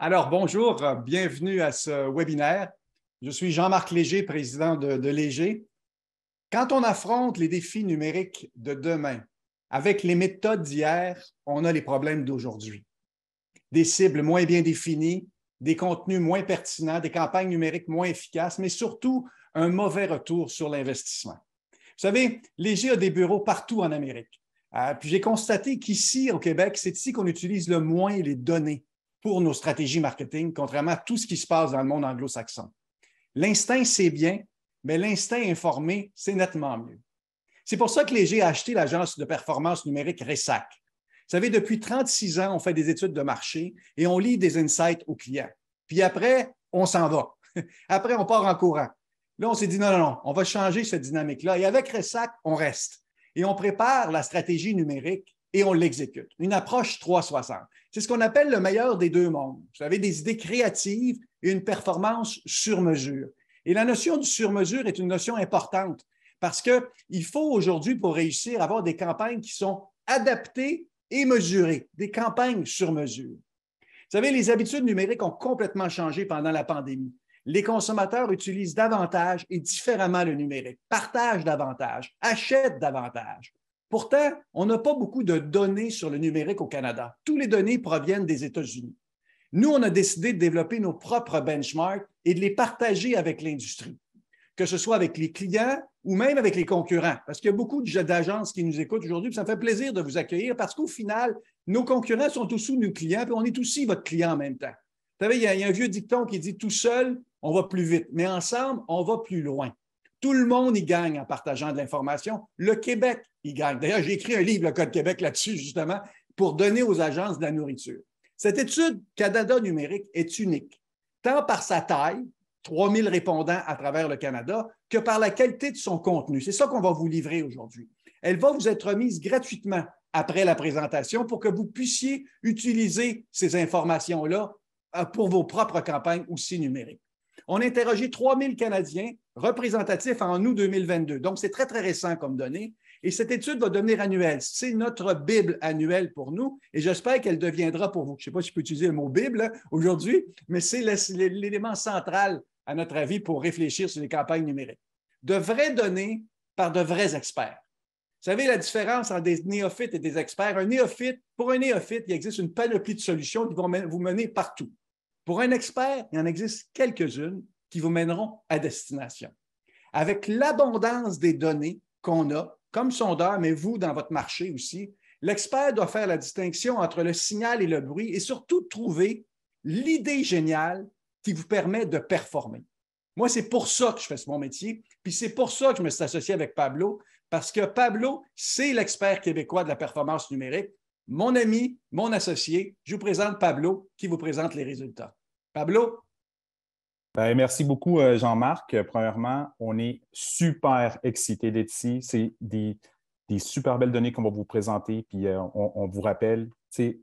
Alors, bonjour, bienvenue à ce webinaire. Je suis Jean-Marc Léger, président de Léger. Quand on affronte les défis numériques de demain avec les méthodes d'hier, on a les problèmes d'aujourd'hui. Des cibles moins bien définies, des contenus moins pertinents, des campagnes numériques moins efficaces, mais surtout un mauvais retour sur l'investissement. Vous savez, Léger a des bureaux partout en Amérique. Puis j'ai constaté qu'ici, au Québec, c'est ici qu'on utilise le moins les données pour nos stratégies marketing, contrairement à tout ce qui se passe dans le monde anglo-saxon. L'instinct, c'est bien, mais l'instinct informé, c'est nettement mieux. C'est pour ça que Léger a acheté l'agence de performance numérique Ressac. Vous savez, depuis 36 ans, on fait des études de marché et on lit des insights aux clients. Puis après, on s'en va. Après, on part en courant. Là, on s'est dit non, on va changer cette dynamique-là. Et avec Ressac, on reste. Et on prépare la stratégie numérique et on l'exécute. Une approche 360. C'est ce qu'on appelle le meilleur des deux mondes. Vous avez des idées créatives et une performance sur mesure. Et la notion du sur mesure est une notion importante parce qu'il faut aujourd'hui, pour réussir, avoir des campagnes qui sont adaptées et mesurées, des campagnes sur mesure. Vous savez, les habitudes numériques ont complètement changé pendant la pandémie. Les consommateurs utilisent davantage et différemment le numérique, partagent davantage, achètent davantage. Pourtant, on n'a pas beaucoup de données sur le numérique au Canada. Toutes les données proviennent des États-Unis. Nous, on a décidé de développer nos propres benchmarks et de les partager avec l'industrie, que ce soit avec les clients ou même avec les concurrents, parce qu'il y a beaucoup d'agences qui nous écoutent aujourd'hui, puis ça me fait plaisir de vous accueillir parce qu'au final, nos concurrents sont aussi nos clients, puis on est aussi votre client en même temps. Vous savez, il y a un vieux dicton qui dit « tout seul, on va plus vite, mais ensemble, on va plus loin ». Tout le monde y gagne en partageant de l'information. Le Québec y gagne. D'ailleurs, j'ai écrit un livre, le Code Québec, là-dessus, justement, pour donner aux agences de la nourriture. Cette étude Canada numérique est unique, tant par sa taille, 3000 répondants à travers le Canada, que par la qualité de son contenu. C'est ça qu'on va vous livrer aujourd'hui. Elle va vous être remise gratuitement après la présentation pour que vous puissiez utiliser ces informations-là pour vos propres campagnes aussi numériques. On a interrogé 3000 Canadiens représentatifs en août 2022. Donc, c'est très, très récent comme données. Et cette étude va devenir annuelle. C'est notre Bible annuelle pour nous et j'espère qu'elle deviendra pour vous. Je ne sais pas si je peux utiliser le mot Bible aujourd'hui, mais c'est l'élément central, à notre avis, pour réfléchir sur les campagnes numériques. De vraies données par de vrais experts. Vous savez la différence entre des néophytes et des experts? Pour un néophyte, il existe une panoplie de solutions qui vont vous mener partout. Pour un expert, il en existe quelques-unes qui vous mèneront à destination. Avec l'abondance des données qu'on a, comme sondeur, mais vous, dans votre marché aussi, l'expert doit faire la distinction entre le signal et le bruit et surtout trouver l'idée géniale qui vous permet de performer. Moi, c'est pour ça que je fais mon métier, puis c'est pour ça que je me suis associé avec Pablo, parce que Pablo, c'est l'expert québécois de la performance numérique. Mon ami, mon associé, je vous présente Pablo qui vous présente les résultats. Pablo? Bien, merci beaucoup, Jean-Marc. Premièrement, on est super excités d'être ici. C'est des super belles données qu'on va vous présenter, puis on vous rappelle,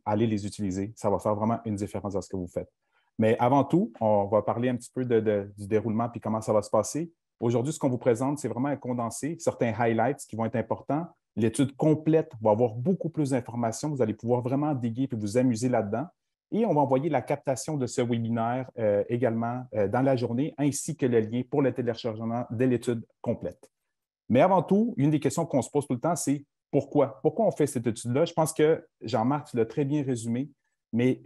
allez les utiliser. Ça va faire vraiment une différence dans ce que vous faites. Mais avant tout, on va parler un petit peu du déroulement puis comment ça va se passer. Aujourd'hui, ce qu'on vous présente, c'est vraiment un condensé, certains highlights qui vont être importants. L'étude complète va avoir beaucoup plus d'informations. Vous allez pouvoir vraiment diguer et vous amuser là-dedans. Et on va envoyer la captation de ce webinaire également dans la journée, ainsi que le lien pour le téléchargement de l'étude complète. Mais avant tout, une des questions qu'on se pose tout le temps, c'est pourquoi? Pourquoi on fait cette étude-là? Je pense que Jean-Marc l'a très bien résumé, mais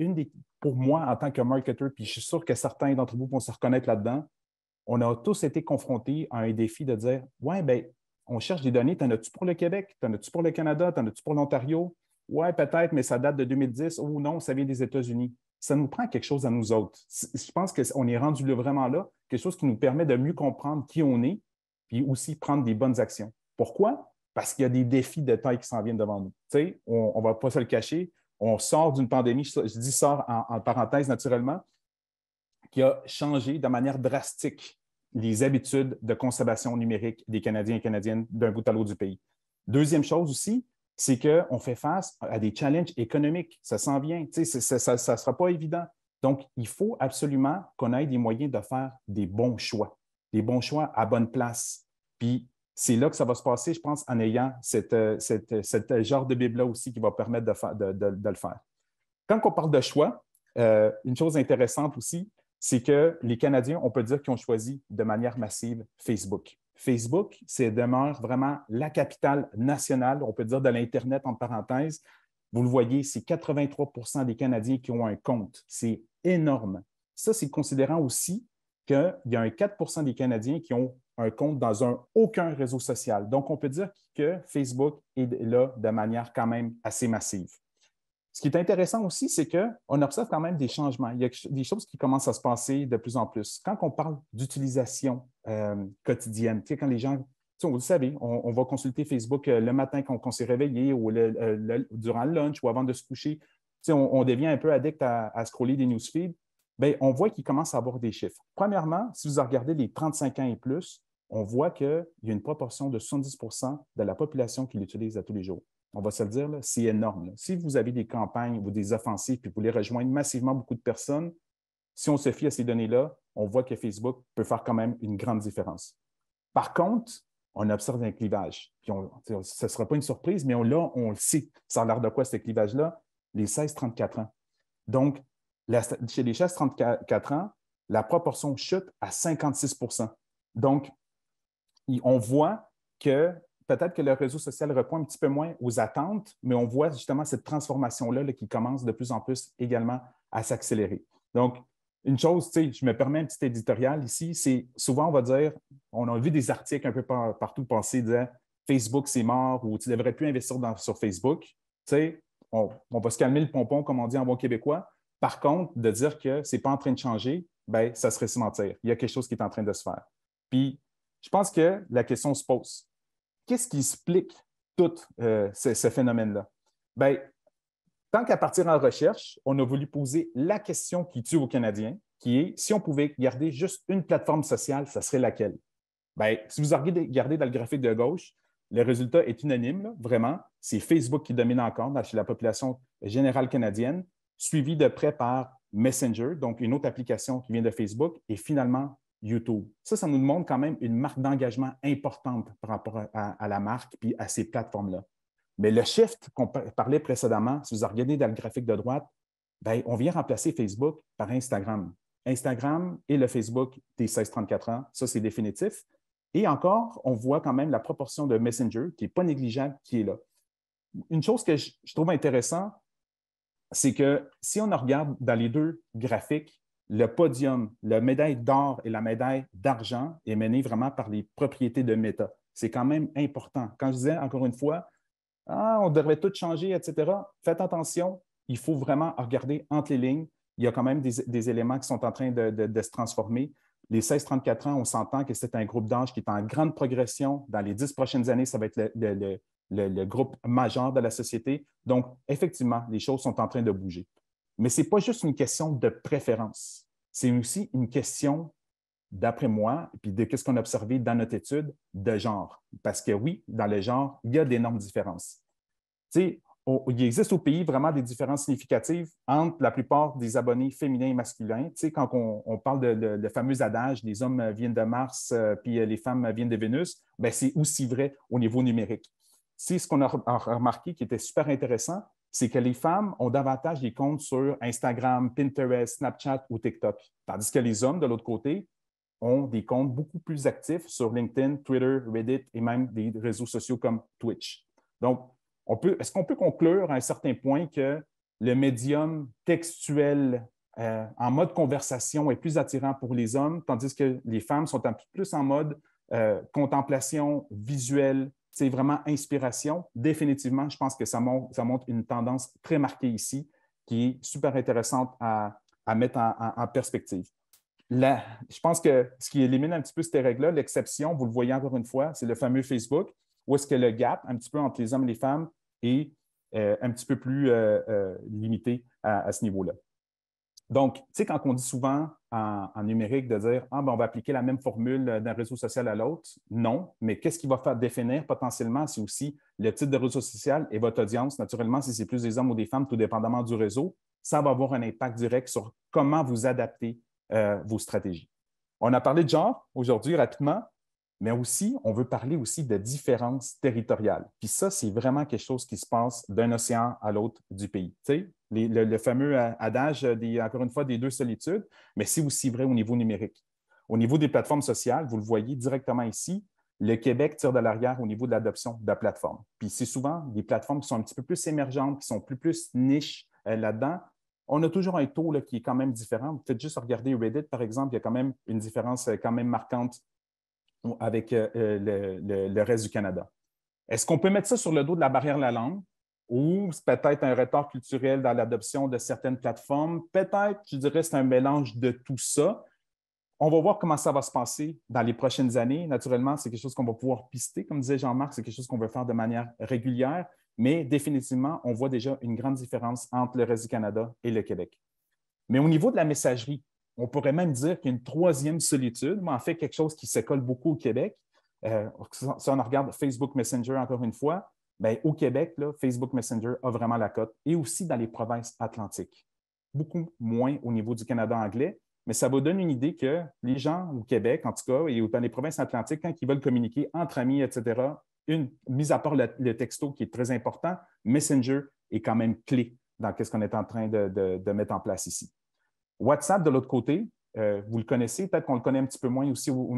pour moi, en tant que marketeur, puis je suis sûr que certains d'entre vous vont se reconnaître là-dedans, on a tous été confrontés à un défi de dire ouais, bien, on cherche des données, t'en as-tu pour le Québec? T'en as-tu pour le Canada? T'en as-tu pour l'Ontario? Ouais, peut-être, mais ça date de 2010. Ou non, ça vient des États-Unis. Ça nous prend quelque chose à nous autres. Je pense qu'on est rendu vraiment là, quelque chose qui nous permet de mieux comprendre qui on est, puis aussi prendre des bonnes actions. Pourquoi? Parce qu'il y a des défis de taille qui s'en viennent devant nous. Tu sais, on ne va pas se le cacher. On sort d'une pandémie, je dis sort en parenthèse naturellement, qui a changé de manière drastique les habitudes de consommation numérique des Canadiens et Canadiennes d'un bout à l'autre du pays. Deuxième chose aussi, c'est qu'on fait face à des challenges économiques. Ça s'en vient. Ça ne sera pas évident. Donc, il faut absolument qu'on ait des moyens de faire des bons choix à bonne place. Puis, c'est là que ça va se passer, je pense, en ayant cette genre de Bible-là aussi qui va permettre de le faire. Quand on parle de choix, Une chose intéressante aussi, c'est que les Canadiens, on peut dire qu'ils ont choisi de manière massive Facebook. Facebook, c'est demeure vraiment la capitale nationale, on peut dire de l'Internet en parenthèse. Vous le voyez, c'est 83 des Canadiens qui ont un compte. C'est énorme. Ça, c'est considérant aussi qu'il y a un 4 des Canadiens qui ont un compte dans aucun réseau social. Donc, on peut dire que Facebook est là de manière quand même assez massive. Ce qui est intéressant aussi, c'est qu'on observe quand même des changements. Il y a des choses qui commencent à se passer de plus en plus. Quand on parle d'utilisation quotidienne, quand les gens, vous le savez, on va consulter Facebook le matin quand on s'est réveillé ou durant le lunch ou avant de se coucher. On devient un peu addict à scroller des newsfeeds. Bien, on voit qu'il commence à avoir des chiffres. Premièrement, si vous regardez les 35 ans et plus, on voit qu'il y a une proportion de 70 de la population qui l'utilise à tous les jours. On va se le dire, c'est énorme. Là. Si vous avez des campagnes ou des offensives puis vous voulez rejoindre massivement beaucoup de personnes, si on se fie à ces données-là, on voit que Facebook peut faire quand même une grande différence. Par contre, on observe un clivage. Puis ce ne sera pas une surprise, mais on le sait. Ça a l'air de quoi, ce clivage-là? Les 16-34 ans. Donc, chez les 16-34 ans, la proportion chute à 56 %. Donc, on voit que peut-être que le réseau social répond un petit peu moins aux attentes, mais on voit justement cette transformation-là qui commence de plus en plus également à s'accélérer. Donc, une chose, je me permets un petit éditorial ici, c'est souvent on va dire, on a vu des articles un peu partout passer disant Facebook c'est mort ou tu ne devrais plus investir sur Facebook. On va se calmer le pompon, comme on dit en bon québécois. Par contre, de dire que ce n'est pas en train de changer, bien, ça serait se mentir. Il y a quelque chose qui est en train de se faire. Puis, je pense que la question se pose. Qu'est-ce qui explique tout ce phénomène-là? Bien, tant qu'à partir en recherche, on a voulu poser la question qui tue aux Canadiens, qui est si on pouvait garder juste une plateforme sociale, ça serait laquelle? Bien, si vous regardez dans le graphique de gauche, le résultat est unanime, là, vraiment. C'est Facebook qui domine encore chez la population générale canadienne, suivi de près par Messenger, donc une autre application qui vient de Facebook, et finalement YouTube. Ça nous montre quand même une marque d'engagement importante par rapport à la marque puis à ces plateformes-là. Mais le shift qu'on parlait précédemment, si vous regardez dans le graphique de droite, bien, on vient remplacer Facebook par Instagram. Instagram et le Facebook des 16-34 ans, ça, c'est définitif. Et encore, on voit quand même la proportion de Messenger qui n'est pas négligeable, qui est là. Une chose que je trouve intéressante, c'est que si on regarde dans les deux graphiques, le podium, la médaille d'or et la médaille d'argent est menée vraiment par les propriétés de Meta. C'est quand même important. Quand je disais, encore une fois, on devrait tout changer, etc., faites attention, il faut vraiment regarder entre les lignes. Il y a quand même des éléments qui sont en train de se transformer. Les 16-34 ans, on s'entend que c'est un groupe d'âge qui est en grande progression. Dans les 10 prochaines années, ça va être le groupe majeur de la société. Donc, effectivement, les choses sont en train de bouger. Mais ce n'est pas juste une question de préférence. C'est aussi une question, d'après moi, puis de ce qu'on a observé dans notre étude, de genre. Parce que oui, dans le genre, il y a d'énormes différences. Tu sais, il existe au pays vraiment des différences significatives entre la plupart des abonnés féminins et masculins. Tu sais, quand on parle de fameux adage, les hommes viennent de Mars, puis les femmes viennent de Vénus, bien, c'est aussi vrai au niveau numérique. C'est ce qu'on a remarqué qui était super intéressant, c'est que les femmes ont davantage des comptes sur Instagram, Pinterest, Snapchat ou TikTok, tandis que les hommes, de l'autre côté, ont des comptes beaucoup plus actifs sur LinkedIn, Twitter, Reddit et même des réseaux sociaux comme Twitch. Donc, est-ce qu'on peut conclure à un certain point que le médium textuel en mode conversation est plus attirant pour les hommes, tandis que les femmes sont un peu plus en mode contemplation visuelle, c'est vraiment inspiration? Définitivement, je pense que ça montre une tendance très marquée ici qui est super intéressante à mettre en perspective. Je pense que ce qui élimine un petit peu ces règles-là, l'exception, vous le voyez encore une fois, c'est le fameux Facebook, où est-ce que le gap, un petit peu entre les hommes et les femmes, est un petit peu plus limité à ce niveau-là. Donc, tu sais, quand on dit souvent en numérique de dire « Ah, ben, on va appliquer la même formule d'un réseau social à l'autre », non, mais qu'est-ce qui va faire définir potentiellement, c'est aussi le type de réseau social et votre audience. Naturellement, si c'est plus des hommes ou des femmes, tout dépendamment du réseau, ça va avoir un impact direct sur comment vous adaptez vos stratégies. On a parlé de genre aujourd'hui rapidement. mais aussi, on veut parler aussi de différences territoriales. Puis ça, c'est vraiment quelque chose qui se passe d'un océan à l'autre du pays. Tu sais, le fameux adage, encore une fois, des deux solitudes, mais c'est aussi vrai au niveau numérique. Au niveau des plateformes sociales, vous le voyez directement ici, le Québec tire de l'arrière au niveau de l'adoption de la plateforme. Puis c'est souvent des plateformes qui sont un petit peu plus émergentes, qui sont plus niches là-dedans. On a toujours un taux là, qui est quand même différent. Faites juste regarder Reddit, par exemple, il y a quand même une différence quand même marquante avec le reste du Canada. Est-ce qu'on peut mettre ça sur le dos de la barrière de la langue ou peut-être un retard culturel dans l'adoption de certaines plateformes? Peut-être, je dirais, c'est un mélange de tout ça. On va voir comment ça va se passer dans les prochaines années. Naturellement, c'est quelque chose qu'on va pouvoir pister, comme disait Jean-Marc, c'est quelque chose qu'on veut faire de manière régulière, mais définitivement, on voit déjà une grande différence entre le reste du Canada et le Québec. Mais au niveau de la messagerie, on pourrait même dire qu'il y a une troisième solitude, mais en fait, quelque chose qui se colle beaucoup au Québec. Si on regarde Facebook Messenger, encore une fois, bien, au Québec, là, Facebook Messenger a vraiment la cote et aussi dans les provinces atlantiques. Beaucoup moins au niveau du Canada anglais, mais ça vous donne une idée que les gens au Québec, en tout cas, et dans les provinces atlantiques, quand ils veulent communiquer entre amis, etc., mis à part le texto qui est très important, Messenger est quand même clé dans ce qu'on est en train de mettre en place ici. WhatsApp, de l'autre côté, vous le connaissez, peut-être qu'on le connaît un petit peu moins aussi au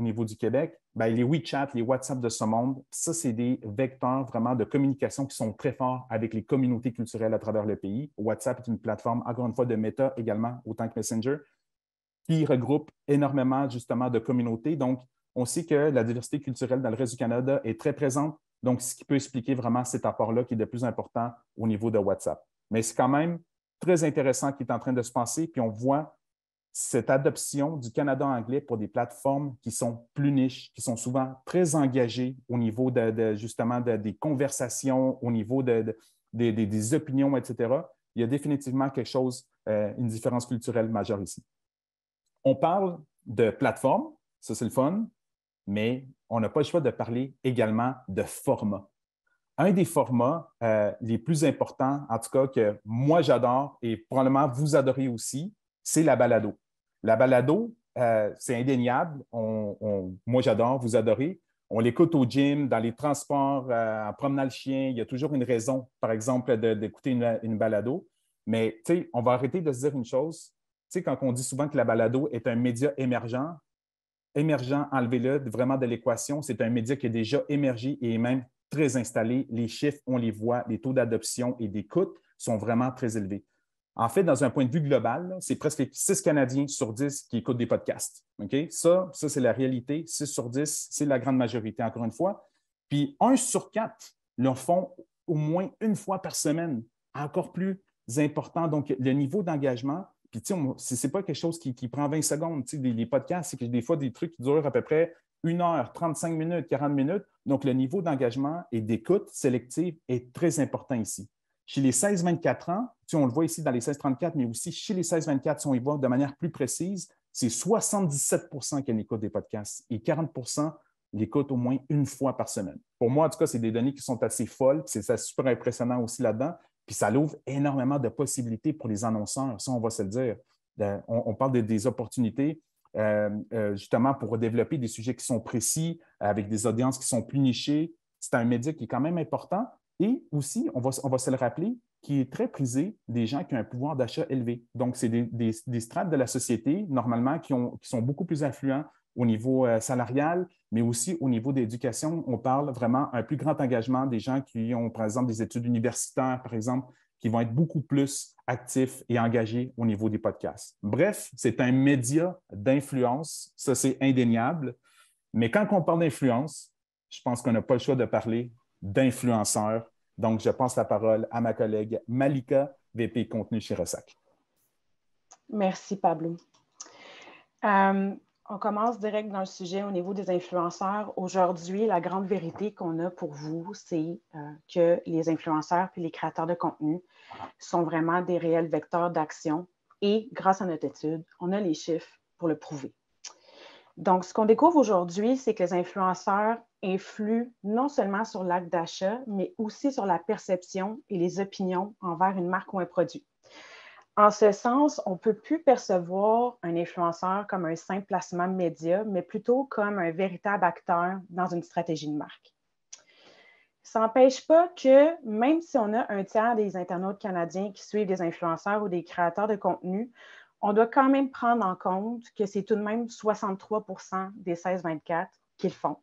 niveau du Québec. Bien, les WeChat, les WhatsApp de ce monde, ça, c'est des vecteurs vraiment de communication qui sont très forts avec les communautés culturelles à travers le pays. WhatsApp est une plateforme, encore une fois, de Meta également, autant que Messenger, qui regroupe énormément, justement, de communautés. Donc, on sait que la diversité culturelle dans le reste du Canada est très présente. Donc, ce qui peut expliquer vraiment cet apport-là qui est de plus important au niveau de WhatsApp. Mais c'est quand même très intéressant qui est en train de se passer. Puis on voit cette adoption du Canada anglais pour des plateformes qui sont plus niches, qui sont souvent très engagées au niveau justement des conversations, au niveau des opinions, etc. Il y a définitivement quelque chose, une différence culturelle majeure ici. On parle de plateforme, ça c'est le fun, mais on n'a pas le choix de parler également de format. Un des formats les plus importants, en tout cas que moi j'adore et probablement vous adorez aussi, c'est la balado. La balado, c'est indéniable. Moi j'adore, vous adorez. On l'écoute au gym, dans les transports, en promenant le chien. Il y a toujours une raison, par exemple, d'écouter une balado. Mais on va arrêter de se dire une chose. Quand on dit souvent que la balado est un média émergent, enlevez-le vraiment de l'équation. C'est un média qui est déjà émergé et même très installé. Les chiffres, on les voit, les taux d'adoption et d'écoute sont vraiment très élevés. En fait, dans un point de vue global, c'est presque 6 Canadiens sur 10 qui écoutent des podcasts. Okay? Ça c'est la réalité. 6 sur 10, c'est la grande majorité, encore une fois. Puis 1 sur 4 le font au moins une fois par semaine, encore plus important. Donc, le niveau d'engagement, puis ce n'est pas quelque chose qui prend 20 secondes. Les podcasts, c'est que des fois des trucs qui durent à peu près 1 heure, 35 minutes, 40 minutes. Donc, le niveau d'engagement et d'écoute sélective est très important ici. Chez les 16-24 ans, on le voit ici dans les 16-34, mais aussi chez les 16-24, si on y voit de manière plus précise, c'est 77 qui écoutent des podcasts et 40 l'écoutent au moins une fois par semaine. Pour moi, en tout cas, c'est des données qui sont assez folles, c'est super impressionnant aussi là-dedans, puis ça ouvre énormément de possibilités pour les annonceurs, ça, on va se le dire. On parle des opportunités justement pour développer des sujets qui sont précis, avec des audiences qui sont plus nichées. C'est un média qui est quand même important. Et aussi, on va se le rappeler, qui est très prisé des gens qui ont un pouvoir d'achat élevé. Donc, c'est des strates de la société, normalement, qui sont beaucoup plus influents au niveau salarial, mais aussi au niveau d'éducation. On parle vraiment un plus grand engagement des gens qui ont, par exemple, des études universitaires, par exemple, qui vont être beaucoup plus actifs et engagés au niveau des podcasts. Bref, c'est un média d'influence, ça c'est indéniable. Mais quand on parle d'influence, je pense qu'on n'a pas le choix de parler d'influenceurs. Donc, je passe la parole à ma collègue Malika, VP Contenu chez Ressac. Merci, Pablo. On commence direct dans le sujet au niveau des influenceurs. Aujourd'hui, la grande vérité qu'on a pour vous, c'est que les influenceurs puis les créateurs de contenu sont vraiment des réels vecteurs d'action et grâce à notre étude, on a les chiffres pour le prouver. Donc, ce qu'on découvre aujourd'hui, c'est que les influenceurs influent non seulement sur l'acte d'achat, mais aussi sur la perception et les opinions envers une marque ou un produit. En ce sens, on ne peut plus percevoir un influenceur comme un simple placement média, mais plutôt comme un véritable acteur dans une stratégie de marque. Ça n'empêche pas que, même si on a un tiers des internautes canadiens qui suivent des influenceurs ou des créateurs de contenu, on doit quand même prendre en compte que c'est tout de même 63% des 16-24 qui le font.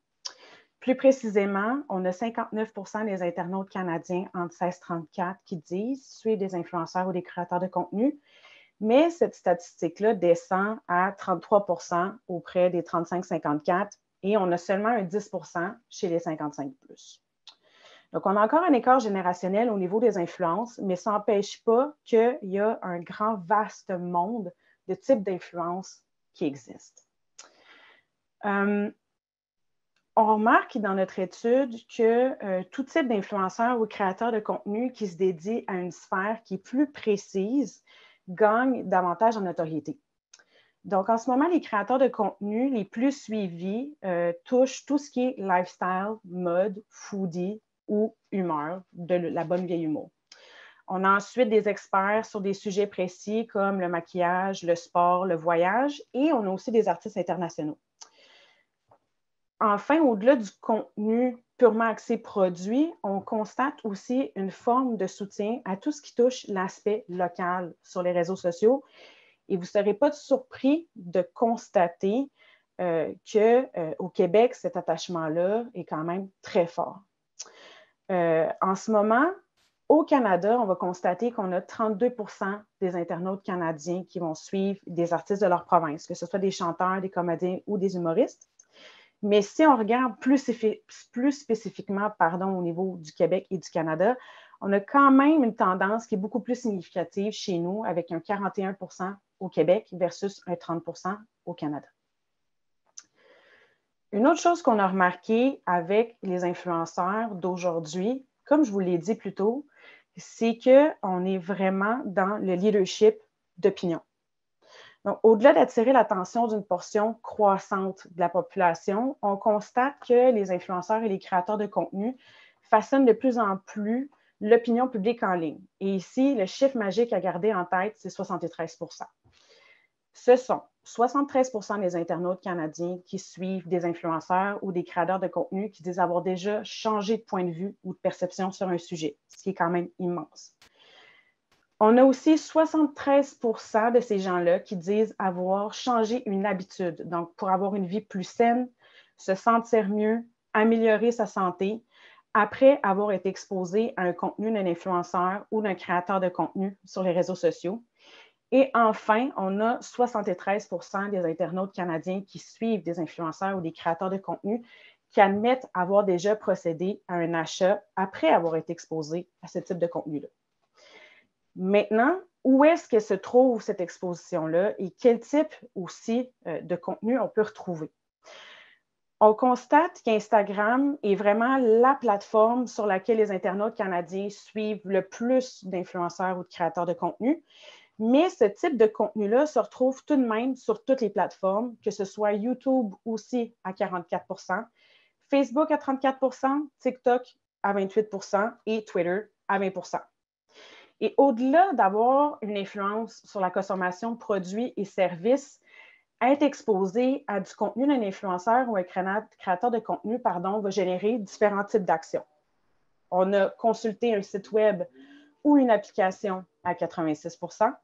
Plus précisément, on a 59% des internautes canadiens entre 16-34 qui disent suivre des influenceurs ou des créateurs de contenu, mais cette statistique-là descend à 33% auprès des 35-54 et on a seulement un 10% chez les 55+. Donc, on a encore un écart générationnel au niveau des influences, mais ça n'empêche pas qu'il y a un grand, vaste monde de types d'influences qui existent. On remarque dans notre étude que tout type d'influenceur ou créateur de contenu qui se dédie à une sphère qui est plus précise gagne davantage en notoriété. Donc, en ce moment, les créateurs de contenu les plus suivis touchent tout ce qui est lifestyle, mode, foodie ou humeur, de la bonne vieille humour. On a ensuite des experts sur des sujets précis comme le maquillage, le sport, le voyage, et on a aussi des artistes internationaux. Enfin, au-delà du contenu purement axé produit, on constate aussi une forme de soutien à tout ce qui touche l'aspect local sur les réseaux sociaux. Et vous ne serez pas surpris de constater qu'au Québec, cet attachement-là est quand même très fort. En ce moment, au Canada, on va constater qu'on a 32% des internautes canadiens qui vont suivre des artistes de leur province, que ce soit des chanteurs, des comédiens ou des humoristes. Mais si on regarde plus spécifiquement au niveau du Québec et du Canada, on a quand même une tendance qui est beaucoup plus significative chez nous, avec un 41% au Québec versus un 30% au Canada. Une autre chose qu'on a remarqué avec les influenceurs d'aujourd'hui, comme je vous l'ai dit plus tôt, c'est qu'on est vraiment dans le leadership d'opinion. Donc, au-delà d'attirer l'attention d'une portion croissante de la population, on constate que les influenceurs et les créateurs de contenu façonnent de plus en plus l'opinion publique en ligne. Et ici, le chiffre magique à garder en tête, c'est 73%. Ce sont 73% des internautes canadiens qui suivent des influenceurs ou des créateurs de contenu qui disent avoir déjà changé de point de vue ou de perception sur un sujet, ce qui est quand même immense. On a aussi 73% de ces gens-là qui disent avoir changé une habitude, donc pour avoir une vie plus saine, se sentir mieux, améliorer sa santé, après avoir été exposé à un contenu d'un influenceur ou d'un créateur de contenu sur les réseaux sociaux. Et enfin, on a 73% des internautes canadiens qui suivent des influenceurs ou des créateurs de contenu qui admettent avoir déjà procédé à un achat après avoir été exposé à ce type de contenu-là. Maintenant, où est-ce que se trouve cette exposition-là et quel type aussi de contenu on peut retrouver? On constate qu'Instagram est vraiment la plateforme sur laquelle les internautes canadiens suivent le plus d'influenceurs ou de créateurs de contenu, mais ce type de contenu-là se retrouve tout de même sur toutes les plateformes, que ce soit YouTube aussi à 44%, Facebook à 34%, TikTok à 28% et Twitter à 20%. Et au-delà d'avoir une influence sur la consommation de produits et services, être exposé à du contenu d'un influenceur ou un créateur de contenu, va générer différents types d'actions. On a consulté un site web ou une application à 86%,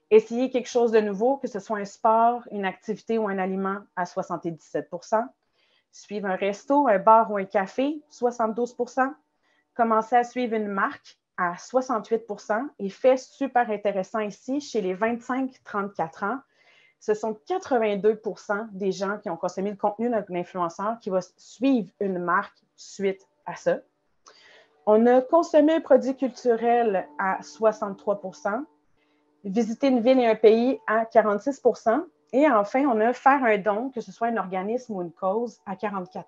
essayer quelque chose de nouveau, que ce soit un sport, une activité ou un aliment à 77%, suivre un resto, un bar ou un café, 72%, commencer à suivre une marque à 68%. Et fait super intéressant ici, chez les 25-34 ans, ce sont 82% des gens qui ont consommé le contenu d'un influenceur qui va suivre une marque suite à ça. On a consommé un produit culturel à 63%, visiter une ville et un pays à 46%, et enfin, on a faire un don, que ce soit un organisme ou une cause, à 44%.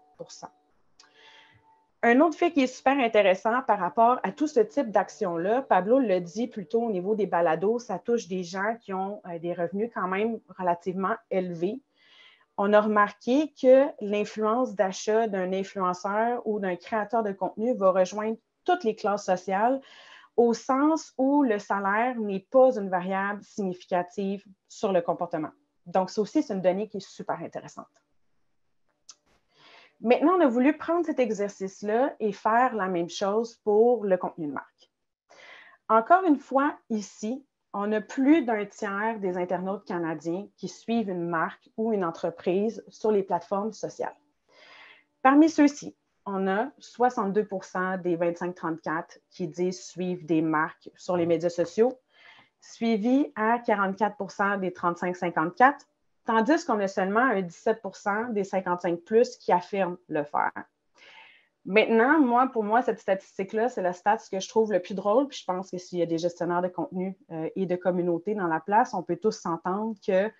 Un autre fait qui est super intéressant par rapport à tout ce type d'action-là, Pablo le dit plutôt au niveau des balados, ça touche des gens qui ont des revenus quand même relativement élevés. On a remarqué que l'influence d'achat d'un influenceur ou d'un créateur de contenu va rejoindre toutes les classes sociales. au sens où le salaire n'est pas une variable significative sur le comportement. Donc, ça aussi, c'est une donnée qui est super intéressante. Maintenant, on a voulu prendre cet exercice-là et faire la même chose pour le contenu de marque. Encore une fois, ici, on a plus d'un tiers des internautes canadiens qui suivent une marque ou une entreprise sur les plateformes sociales. Parmi ceux-ci, on a 62 % des 25-34 qui disent suivre des marques sur les médias sociaux, suivi à 44 % des 35-54, tandis qu'on a seulement un 17 % des 55+ qui affirment le faire. Maintenant, pour moi, cette statistique-là, c'est la stat que je trouve le plus drôle. Puis je pense que s'il y a des gestionnaires de contenu et de communauté dans la place, on peut tous s'entendre que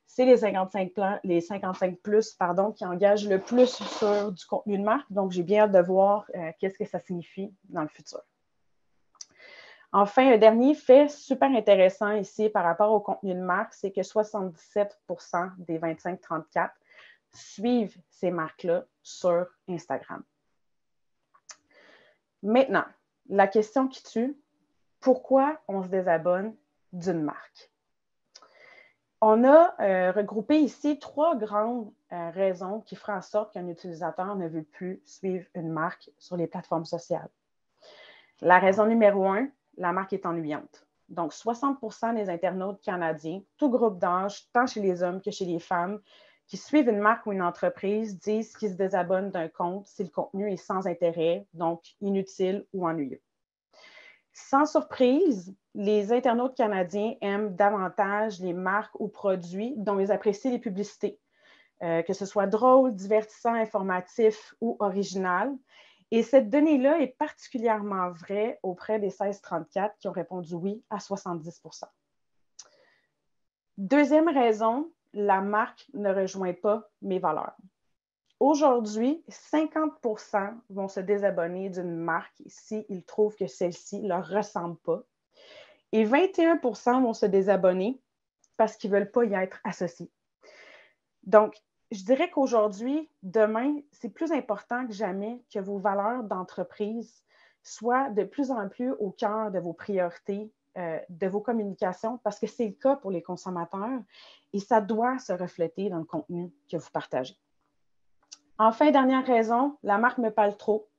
c'est les 55+ qui engagent le plus sur du contenu de marque. Donc, j'ai bien hâte de voir qu'est-ce que ça signifie dans le futur. Enfin, un dernier fait super intéressant ici par rapport au contenu de marque, c'est que 77 % des 25-34 suivent ces marques-là sur Instagram. Maintenant, la question qui tue, pourquoi on se désabonne d'une marque? On a regroupé ici 3 grandes raisons qui feraient en sorte qu'un utilisateur ne veut plus suivre une marque sur les plateformes sociales. La raison numéro 1, la marque est ennuyante. Donc, 60 % des internautes canadiens, tout groupe d'âge, tant chez les hommes que chez les femmes, qui suivent une marque ou une entreprise disent qu'ils se désabonnent d'un compte si le contenu est sans intérêt, donc inutile ou ennuyeux. Sans surprise, les internautes canadiens aiment davantage les marques ou produits dont ils apprécient les publicités, que ce soit drôle, divertissant, informatif ou original. Et cette donnée-là est particulièrement vraie auprès des 16-34 qui ont répondu oui à 70 %. Deuxième raison, la marque ne rejoint pas mes valeurs. Aujourd'hui, 50 % vont se désabonner d'une marque s'ils trouvent que celle-ci ne leur ressemble pas. Et 21 % vont se désabonner parce qu'ils ne veulent pas y être associés. Donc, je dirais qu'aujourd'hui, demain, c'est plus important que jamais que vos valeurs d'entreprise soient de plus en plus au cœur de vos priorités, de vos communications, parce que c'est le cas pour les consommateurs et ça doit se refléter dans le contenu que vous partagez. Enfin, dernière raison, la marque me parle trop.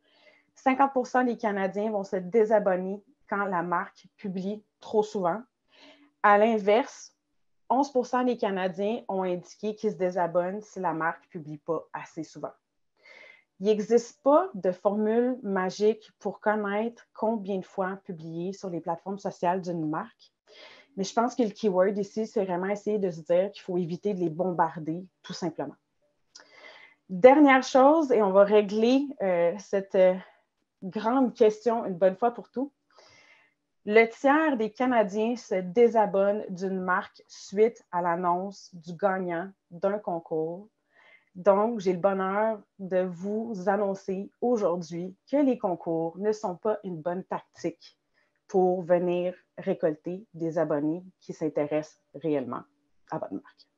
50 % des Canadiens vont se désabonner quand la marque publie trop souvent. À l'inverse, 11 % des Canadiens ont indiqué qu'ils se désabonnent si la marque ne publie pas assez souvent. Il n'existe pas de formule magique pour connaître combien de fois publier sur les plateformes sociales d'une marque, mais je pense que le keyword ici, c'est vraiment essayer de se dire qu'il faut éviter de les bombarder, tout simplement. Dernière chose, et on va régler cette grande question une bonne fois pour toutes. Le tiers des Canadiens se désabonnent d'une marque suite à l'annonce du gagnant d'un concours. Donc, j'ai le bonheur de vous annoncer aujourd'hui que les concours ne sont pas une bonne tactique pour venir récolter des abonnés qui s'intéressent réellement à votre marque.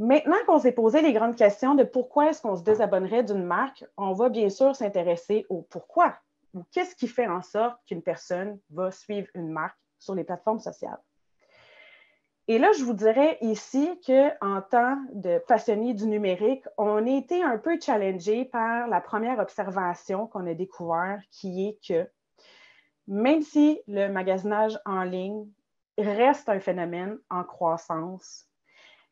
Maintenant qu'on s'est posé les grandes questions de pourquoi est-ce qu'on se désabonnerait d'une marque, on va bien sûr s'intéresser au pourquoi. Ou qu'est-ce qui fait en sorte qu'une personne va suivre une marque sur les plateformes sociales. Et là, je vous dirais ici qu'en tant de passionnés du numérique, on a été un peu challengé par la première observation qu'on a découvert, qui est que même si le magasinage en ligne reste un phénomène en croissance,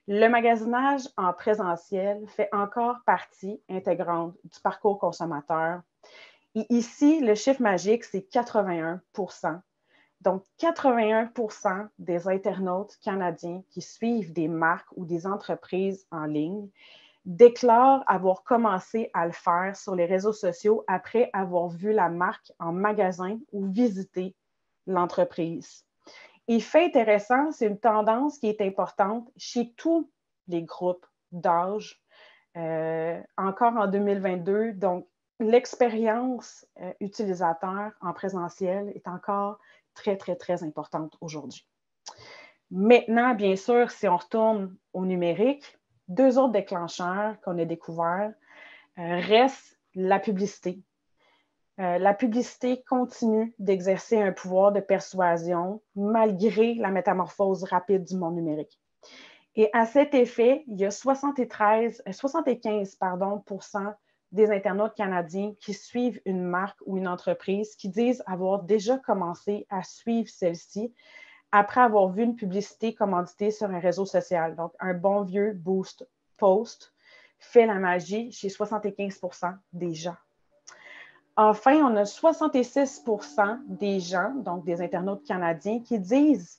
le magasinage en présentiel fait encore partie intégrante du parcours consommateur. Et ici, le chiffre magique, c'est 81 %. Donc, 81 % des internautes canadiens qui suivent des marques ou des entreprises en ligne déclarent avoir commencé à le faire sur les réseaux sociaux après avoir vu la marque en magasin ou visité l'entreprise. Et fait intéressant, c'est une tendance qui est importante chez tous les groupes d'âge, encore en 2022. Donc, l'expérience utilisateur en présentiel est encore très, très, très importante aujourd'hui. Maintenant, bien sûr, si on retourne au numérique, 2 autres déclencheurs qu'on a découverts restent la publicité. La publicité continue d'exercer un pouvoir de persuasion malgré la métamorphose rapide du monde numérique. Et à cet effet, il y a 75 des internautes canadiens qui suivent une marque ou une entreprise qui disent avoir déjà commencé à suivre celle-ci après avoir vu une publicité commanditée sur un réseau social. Donc, un bon vieux boost post fait la magie chez 75 des gens. Enfin, on a 66 des gens, donc des internautes canadiens, qui disent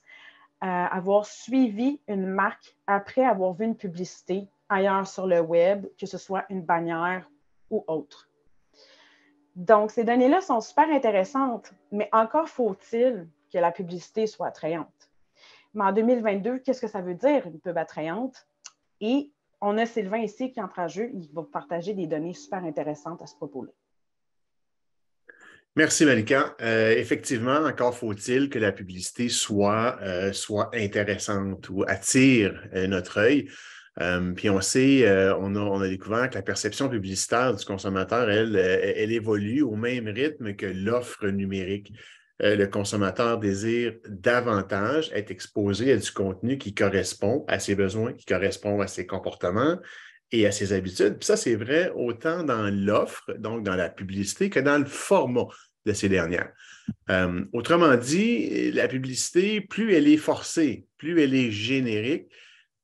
avoir suivi une marque après avoir vu une publicité ailleurs sur le web, que ce soit une bannière ou autre. Donc, ces données-là sont super intéressantes, mais encore faut-il que la publicité soit attrayante. Mais en 2022, qu'est-ce que ça veut dire, une pub attrayante? Et on a Sylvain ici qui entre en jeu, il va vous partager des données super intéressantes à ce propos-là. Merci, Malika. Effectivement, encore faut-il que la publicité soit intéressante ou attire notre œil. Puis on sait, on a découvert que la perception publicitaire du consommateur, elle évolue au même rythme que l'offre numérique. Le consommateur désire davantage être exposé à du contenu qui correspond à ses besoins, qui correspond à ses comportements et à ses habitudes. Puis ça, c'est vrai autant dans l'offre, donc dans la publicité, que dans le format de ces dernières. Autrement dit, la publicité, plus elle est forcée, plus elle est générique,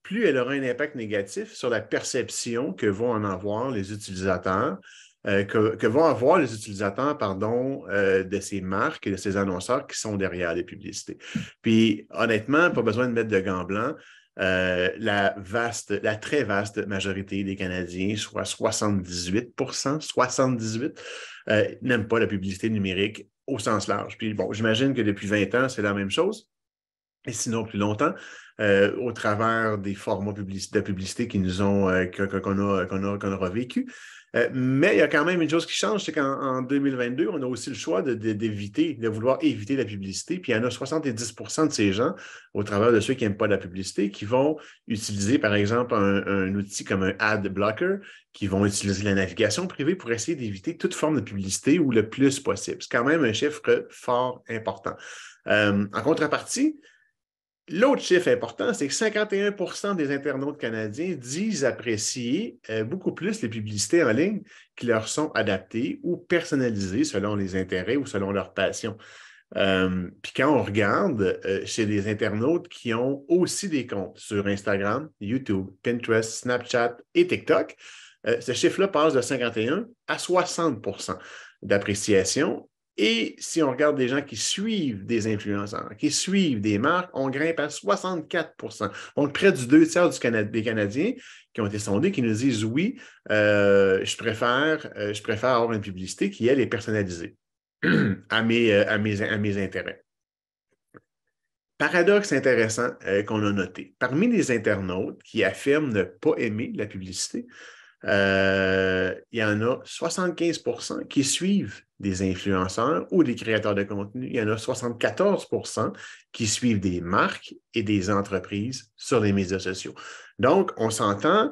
plus elle aura un impact négatif sur la perception que vont en avoir les utilisateurs, que vont avoir les utilisateurs, de ces marques et de ces annonceurs qui sont derrière les publicités. Puis, honnêtement, pas besoin de mettre de gants blancs. La très vaste majorité des Canadiens, soit 78%, n'aiment pas la publicité numérique au sens large. Puis bon, j'imagine que depuis 20 ans, c'est la même chose, et sinon plus longtemps, au travers des formats de publicité qui nous ont qu'on a revécu. Mais il y a quand même une chose qui change, c'est qu'en 2022, on a aussi le choix de vouloir éviter la publicité. Puis il y en a 70% de ces gens, au travers de ceux qui n'aiment pas la publicité, qui vont utiliser, par exemple, un outil comme un ad blocker, qui vont utiliser la navigation privée pour essayer d'éviter toute forme de publicité ou le plus possible. C'est quand même un chiffre fort important. En contrepartie, l'autre chiffre important, c'est que 51% des internautes canadiens disent apprécier beaucoup plus les publicités en ligne qui leur sont adaptées ou personnalisées selon les intérêts ou selon leurs passions. Puis quand on regarde chez des internautes qui ont aussi des comptes sur Instagram, YouTube, Pinterest, Snapchat et TikTok, ce chiffre-là passe de 51 à 60% d'appréciation. Et si on regarde des gens qui suivent des influenceurs, qui suivent des marques, on grimpe à 64%. Donc, près du 2/3 des Canadiens qui ont été sondés qui nous disent oui, je préfère avoir une publicité qui, elle, est personnalisée à mes intérêts. Paradoxe intéressant qu'on a noté. Parmi les internautes qui affirment ne pas aimer la publicité, il y en a 75% qui suivent des influenceurs ou des créateurs de contenu. Il y en a 74% qui suivent des marques et des entreprises sur les médias sociaux. Donc, on s'entend,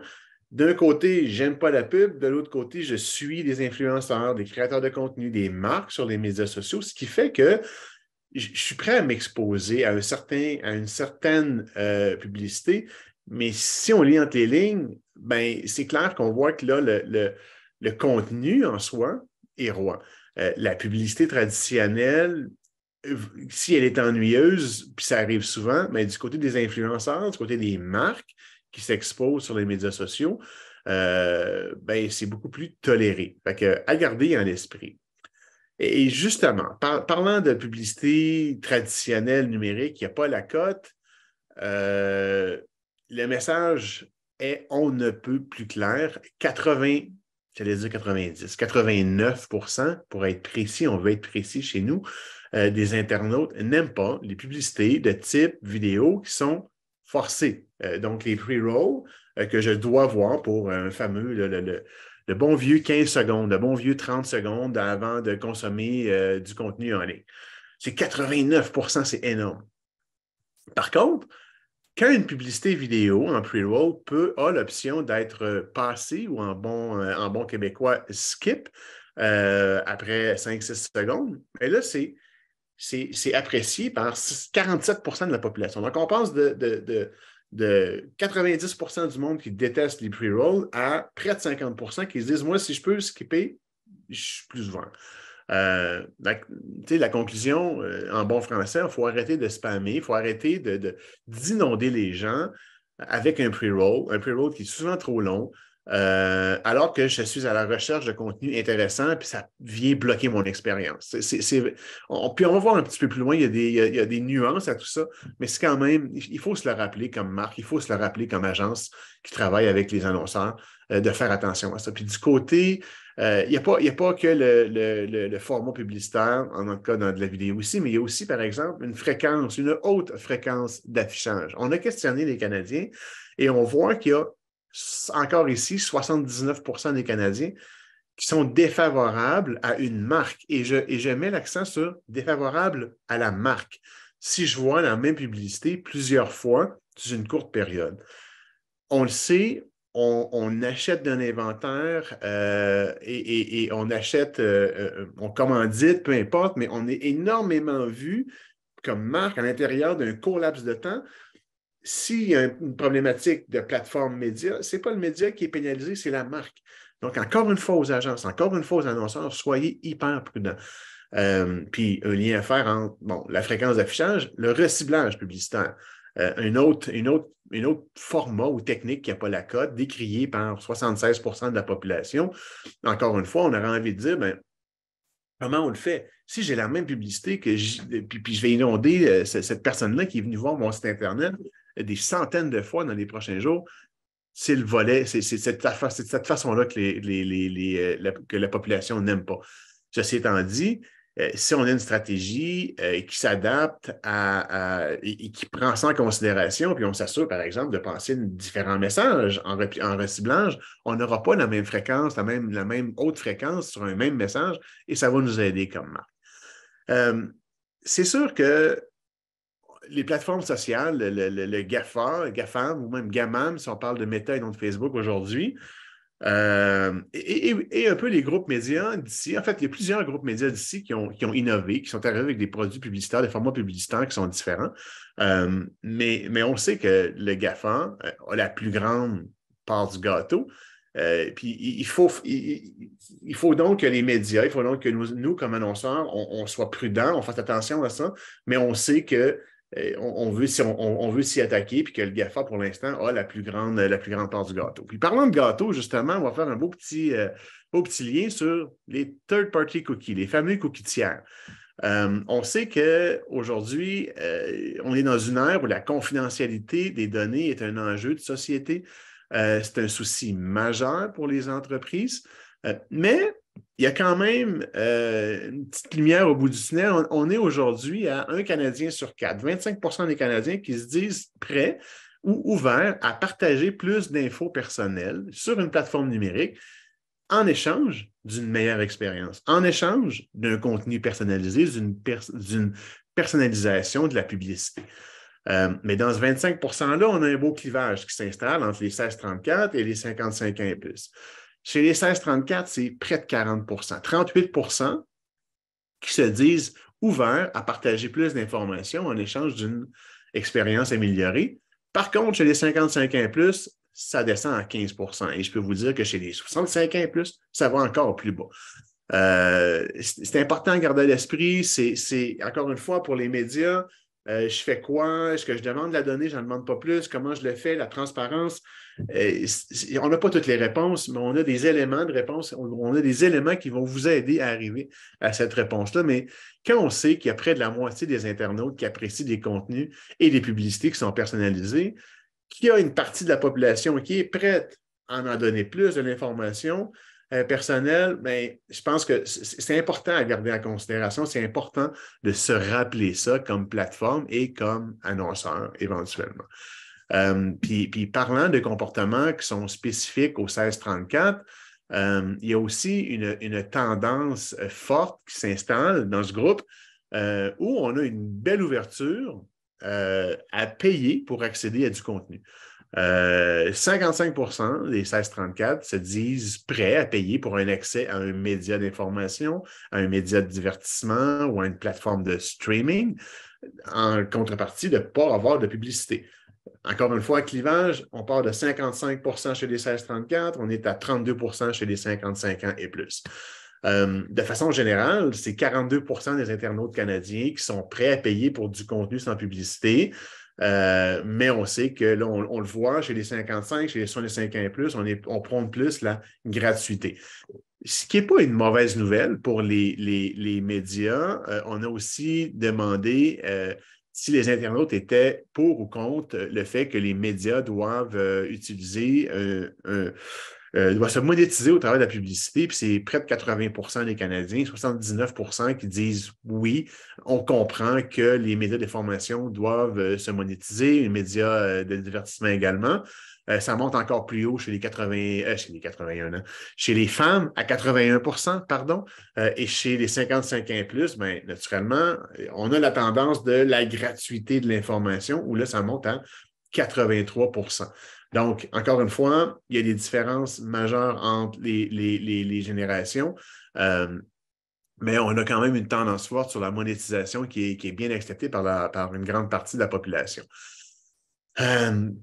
d'un côté, j'aime pas la pub, de l'autre côté, je suis des influenceurs, des créateurs de contenu, des marques sur les médias sociaux, ce qui fait que je suis prêt à m'exposer à une certaine publicité, mais si on lit entre les lignes, ben, c'est clair qu'on voit que là, le contenu en soi est roi. La publicité traditionnelle, si elle est ennuyeuse, puis ça arrive souvent, mais du côté des influenceurs, du côté des marques qui s'exposent sur les médias sociaux, ben, c'est beaucoup plus toléré. Fait que, à garder en l'esprit. Et justement, parlant de publicité traditionnelle numérique, il n'y a pas la cote, le message est on ne peut plus clair. 89% pour être précis, on veut être précis chez nous, des internautes n'aiment pas les publicités de type vidéo qui sont forcées. Donc, les pre-rolls que je dois voir pour un fameux, le bon vieux 15 secondes, le bon vieux 30 secondes avant de consommer du contenu en ligne. C'est 89%, c'est énorme. Par contre, quand une publicité vidéo en pre-roll a l'option d'être passée ou en bon québécois skip, après 5-6 secondes. Et là, c'est apprécié par 47% de la population. Donc, on passe de 90% du monde qui déteste les pre-rolls à près de 50% qui se disent, moi, si je peux skipper, je suis plus ouvert. La conclusion, en bon français, il faut arrêter de spammer, il faut arrêter d'inonder les gens avec un pre-roll qui est souvent trop long, alors que je suis à la recherche de contenu intéressant, puis ça vient bloquer mon expérience. Puis on va voir un petit peu plus loin, il y a des nuances à tout ça, mais c'est quand même, il faut se le rappeler comme marque, il faut se le rappeler comme agence qui travaille avec les annonceurs, de faire attention à ça. Puis du côté, il n'y a pas que le format publicitaire, en tout cas dans de la vidéo aussi, mais il y a aussi, par exemple, une haute fréquence d'affichage. On a questionné les Canadiens et on voit qu'il y a encore ici 79% des Canadiens qui sont défavorables à une marque. Et je mets l'accent sur défavorable à la marque. Si je vois la même publicité plusieurs fois sur une courte période, on le sait, on achète d'un inventaire et on achète, on commandite, peu importe, mais on est énormément vu comme marque à l'intérieur d'un court laps de temps. S'il y a une problématique de plateforme média, ce n'est pas le média qui est pénalisé, c'est la marque. Donc, encore une fois aux agences, encore une fois aux annonceurs, soyez hyper prudents. Puis, un lien à faire entre la fréquence d'affichage, le reciblage publicitaire. Un autre format ou technique qui n'a pas la cote, décrié par 76% de la population. Encore une fois, on aurait envie de dire, comment on le fait? Si j'ai la même publicité puis je vais inonder cette personne-là qui est venue voir mon site Internet des centaines de fois dans les prochains jours, c'est le volet, c'est cette façon-là que la population n'aime pas. Ceci étant dit, si on a une stratégie qui s'adapte et qui prend ça en considération, puis on s'assure, par exemple, de passer différents messages en reciblage, on n'aura pas la même fréquence, la même haute fréquence sur un même message, et ça va nous aider comme marque. C'est sûr que les plateformes sociales, le GAFA, GAFAM ou même GAMAM, si on parle de Meta et non de Facebook aujourd'hui, et un peu les groupes médias d'ici. En fait, il y a plusieurs groupes médias d'ici qui ont innové, qui sont arrivés avec des produits publicitaires, des formats publicitaires qui sont différents. Mais on sait que le GAFA a la plus grande part du gâteau. Puis il faut donc que les médias, il faut donc que nous comme annonceurs, on soit prudents, on fasse attention à ça, mais on sait que on veut s'y attaquer, puis que le GAFA, pour l'instant, a la plus grande part du gâteau. Puis parlant de gâteau, justement, on va faire un beau petit lien sur les third-party cookies, les fameux cookies tiers. On sait qu'aujourd'hui, on est dans une ère où la confidentialité des données est un enjeu de société. C'est un souci majeur pour les entreprises, mais il y a quand même une petite lumière au bout du tunnel. On est aujourd'hui à 1 Canadien sur 4, 25% des Canadiens qui se disent prêts ou ouverts à partager plus d'infos personnelles sur une plateforme numérique en échange d'une meilleure expérience, en échange d'un contenu personnalisé, d'une personnalisation de la publicité. Mais dans ce 25 %-là, on a un beau clivage qui s'installe entre les 16-34 et les 55 ans et plus. Chez les 16-34, c'est près de 40 %, 38 % qui se disent ouverts à partager plus d'informations en échange d'une expérience améliorée. Par contre, chez les 55 ans et plus, ça descend à 15 %. Et je peux vous dire que chez les 65 ans et plus, ça va encore plus bas. C'est important à garder à l'esprit. C'est encore une fois pour les médias. Je fais quoi? Est-ce que je demande la donnée? Je n'en demande pas plus. Comment je le fais? La transparence. On n'a pas toutes les réponses, mais on a des éléments de réponse. On a des éléments qui vont vous aider à arriver à cette réponse-là. Mais quand on sait qu'il y a près de la moitié des internautes qui apprécient des contenus et des publicités qui sont personnalisées, qu'il y a une partie de la population qui est prête à en donner plus de l'information personnelle, bien, je pense que c'est important à garder en considération. C'est important de se rappeler ça comme plateforme et comme annonceur éventuellement. Puis parlant de comportements qui sont spécifiques au 16-34, il y a aussi une tendance forte qui s'installe dans ce groupe où on a une belle ouverture à payer pour accéder à du contenu. 55% des 16-34 se disent prêts à payer pour un accès à un média d'information, à un média de divertissement ou à une plateforme de streaming en contrepartie de ne pas avoir de publicité. Encore une fois, à clivage, on part de 55% chez les 16-34, on est à 32% chez les 55 ans et plus. De façon générale, c'est 42% des internautes canadiens qui sont prêts à payer pour du contenu sans publicité. Mais on sait que là, on le voit chez les 55, chez les 65 ans et plus, on prône plus la gratuité. Ce qui n'est pas une mauvaise nouvelle pour les médias. On a aussi demandé si les internautes étaient pour ou contre le fait que les médias doivent utiliser doit se monétiser au travers de la publicité, puis c'est près de 80% des Canadiens, 79% qui disent oui, on comprend que les médias d'information doivent se monétiser, les médias de divertissement également. Ça monte encore plus haut chez les 81 ans. Chez les femmes, à 81%, pardon, et chez les 55 ans et plus, bien, naturellement, on a la tendance de la gratuité de l'information, où là, ça monte à 83%. Donc, encore une fois, il y a des différences majeures entre les générations, mais on a quand même une tendance forte sur la monétisation qui est bien acceptée par une grande partie de la population.